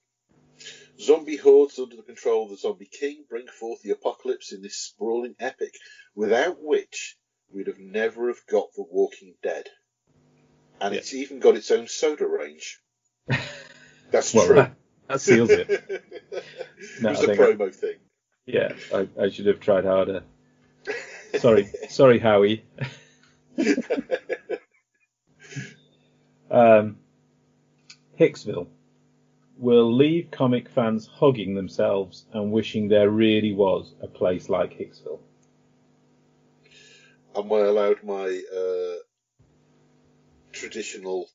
Zombie hordes under the control of the Zombie King bring forth the apocalypse in this sprawling epic, without which we'd have never have got The Walking Dead. And it's even got its own soda range. That's true. That seals it. It was a promo thing. Yeah, I should have tried harder. Sorry, Howie. Hicksville will leave comic fans hugging themselves and wishing there really was a place like Hicksville. Am I allowed my traditional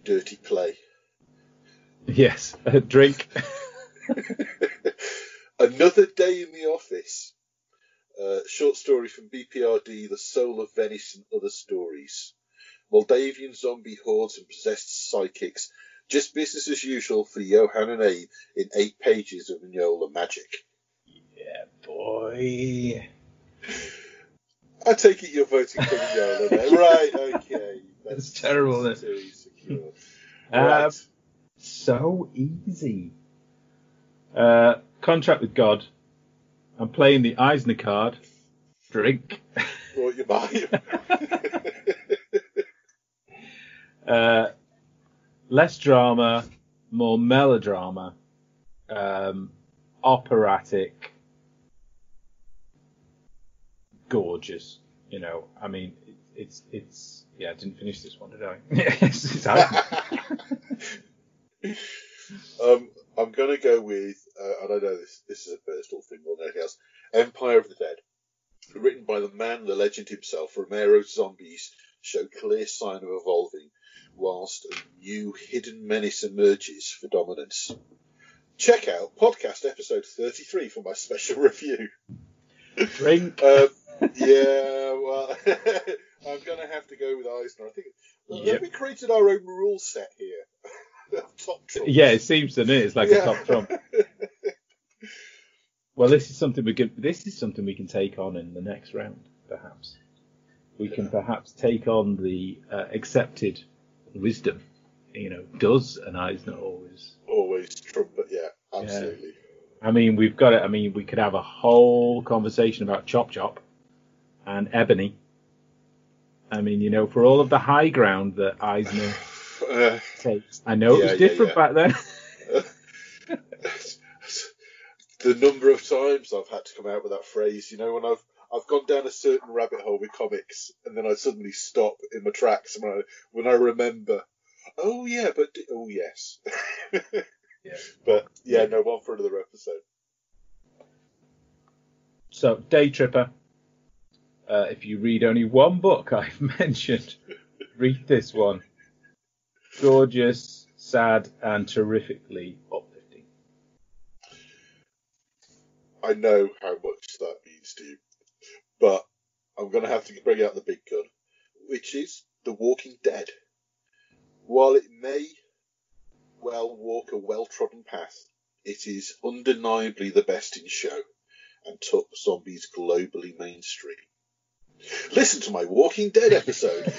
dirty play? Yes, a drink. Another Day in the Office. Short story from BPRD, The Soul of Venice and Other Stories. Moldavian zombie hordes and possessed psychics. Just business as usual for Johan and Abe in 8 pages of Mignola magic. Yeah, boy. I take it you're voting for Mignola there. Right, okay. That's terrible, isn't it? Secure. Right. So easy. Contract with God. I'm playing the Eisner card. Drink. What you buy? Less drama, more melodrama, operatic, gorgeous. I mean, it's. Yeah, I didn't finish this one, did I? Yes, it's I'm going to go with, and I know this is a personal thing more than anything else, Empire of the Dead. Written by the man, the legend himself, Romero's zombies show clear sign of evolving, whilst a new hidden menace emerges for dominance. Check out podcast episode 33 for my special review. Drink. Yeah, well, I'm going to have to go with Eisner. I think we created our own rule set here. Top trump. Yeah, it seems to me it's like a top trump. Well, this is something we can take on in the next round, perhaps. We can perhaps take on the accepted wisdom. Does an Eisner always trump? But yeah, absolutely. Yeah. I mean, we've got it. I mean, we could have a whole conversation about Chop Chop and Ebony. I mean, for all of the high ground that Eisner takes. I know it was different back then. The number of times I've had to come out with that phrase, when I've gone down a certain rabbit hole with comics, and then I suddenly stop in my tracks when I remember. Oh yeah, but oh yes. Yeah. But yeah, no, one for another episode. So, Day Tripper. If you read only one book I've mentioned, read this one. Gorgeous, sad, and terrifically uplifting. I know how much that means to you, but I'm going to have to bring out the big gun, which is The Walking Dead. While it may well walk a well-trodden path, it is undeniably the best in show and took zombies globally mainstream. Listen to my Walking Dead episode of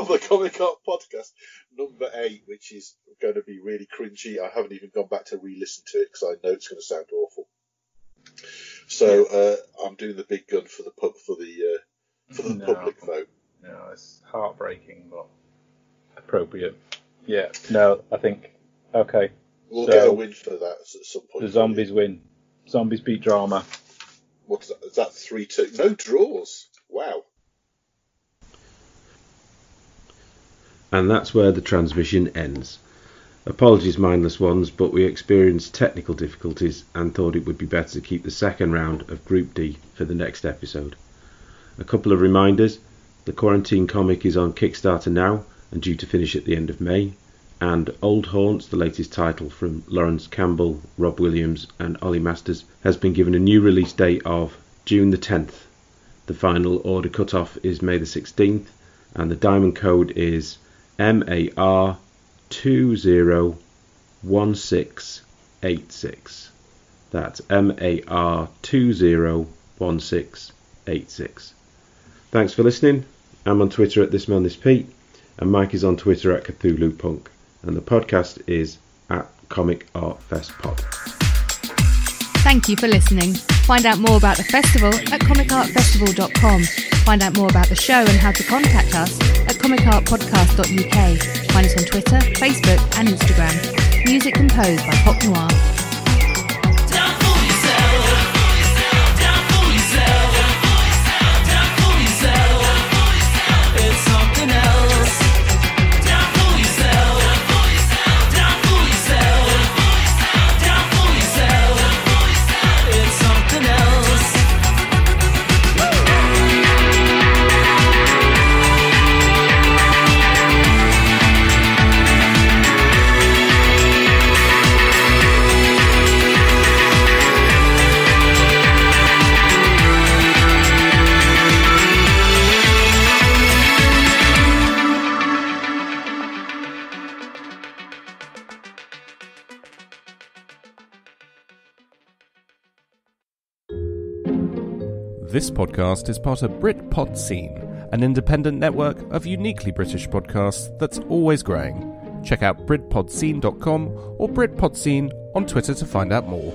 the Comic Art Podcast, number 8, which is going to be really cringy. I haven't even gone back to re-listen to it because I know it's going to sound awful. So I'm doing the big gun for the public vote. No, it's heartbreaking, but appropriate. Yeah. No, I think okay. We'll get a win for that at some point. The zombies win. Zombies beat drama. What's that? Is that 3-2? No draws. Wow. And that's where the transmission ends. Apologies, mindless ones, but we experienced technical difficulties and thought it would be better to keep the second round of Group D for the next episode. A couple of reminders. The Quarantine comic is on Kickstarter now and due to finish at the end of May. And Old Haunts, the latest title from Lawrence Campbell, Rob Williams and Ollie Masters, has been given a new release date of June the 10th. The final order cut-off is May the 16th and the diamond code is MAR 201686. That's MAR 201686. Thanks for listening. I'm on Twitter at ThisManThisPete and Mike is on Twitter at CthulhuPunk. And the podcast is at Comic Art Fest Pod. Thank you for listening. Find out more about the festival at comicartfestival.com. Find out more about the show and how to contact us at comicartpodcast.uk. Find us on Twitter, Facebook and Instagram. Music composed by Pop Noir. This podcast is part of Britpod Scene, an independent network of uniquely British podcasts that's always growing. Check out BritpodScene.com or Britpod Scene on Twitter to find out more.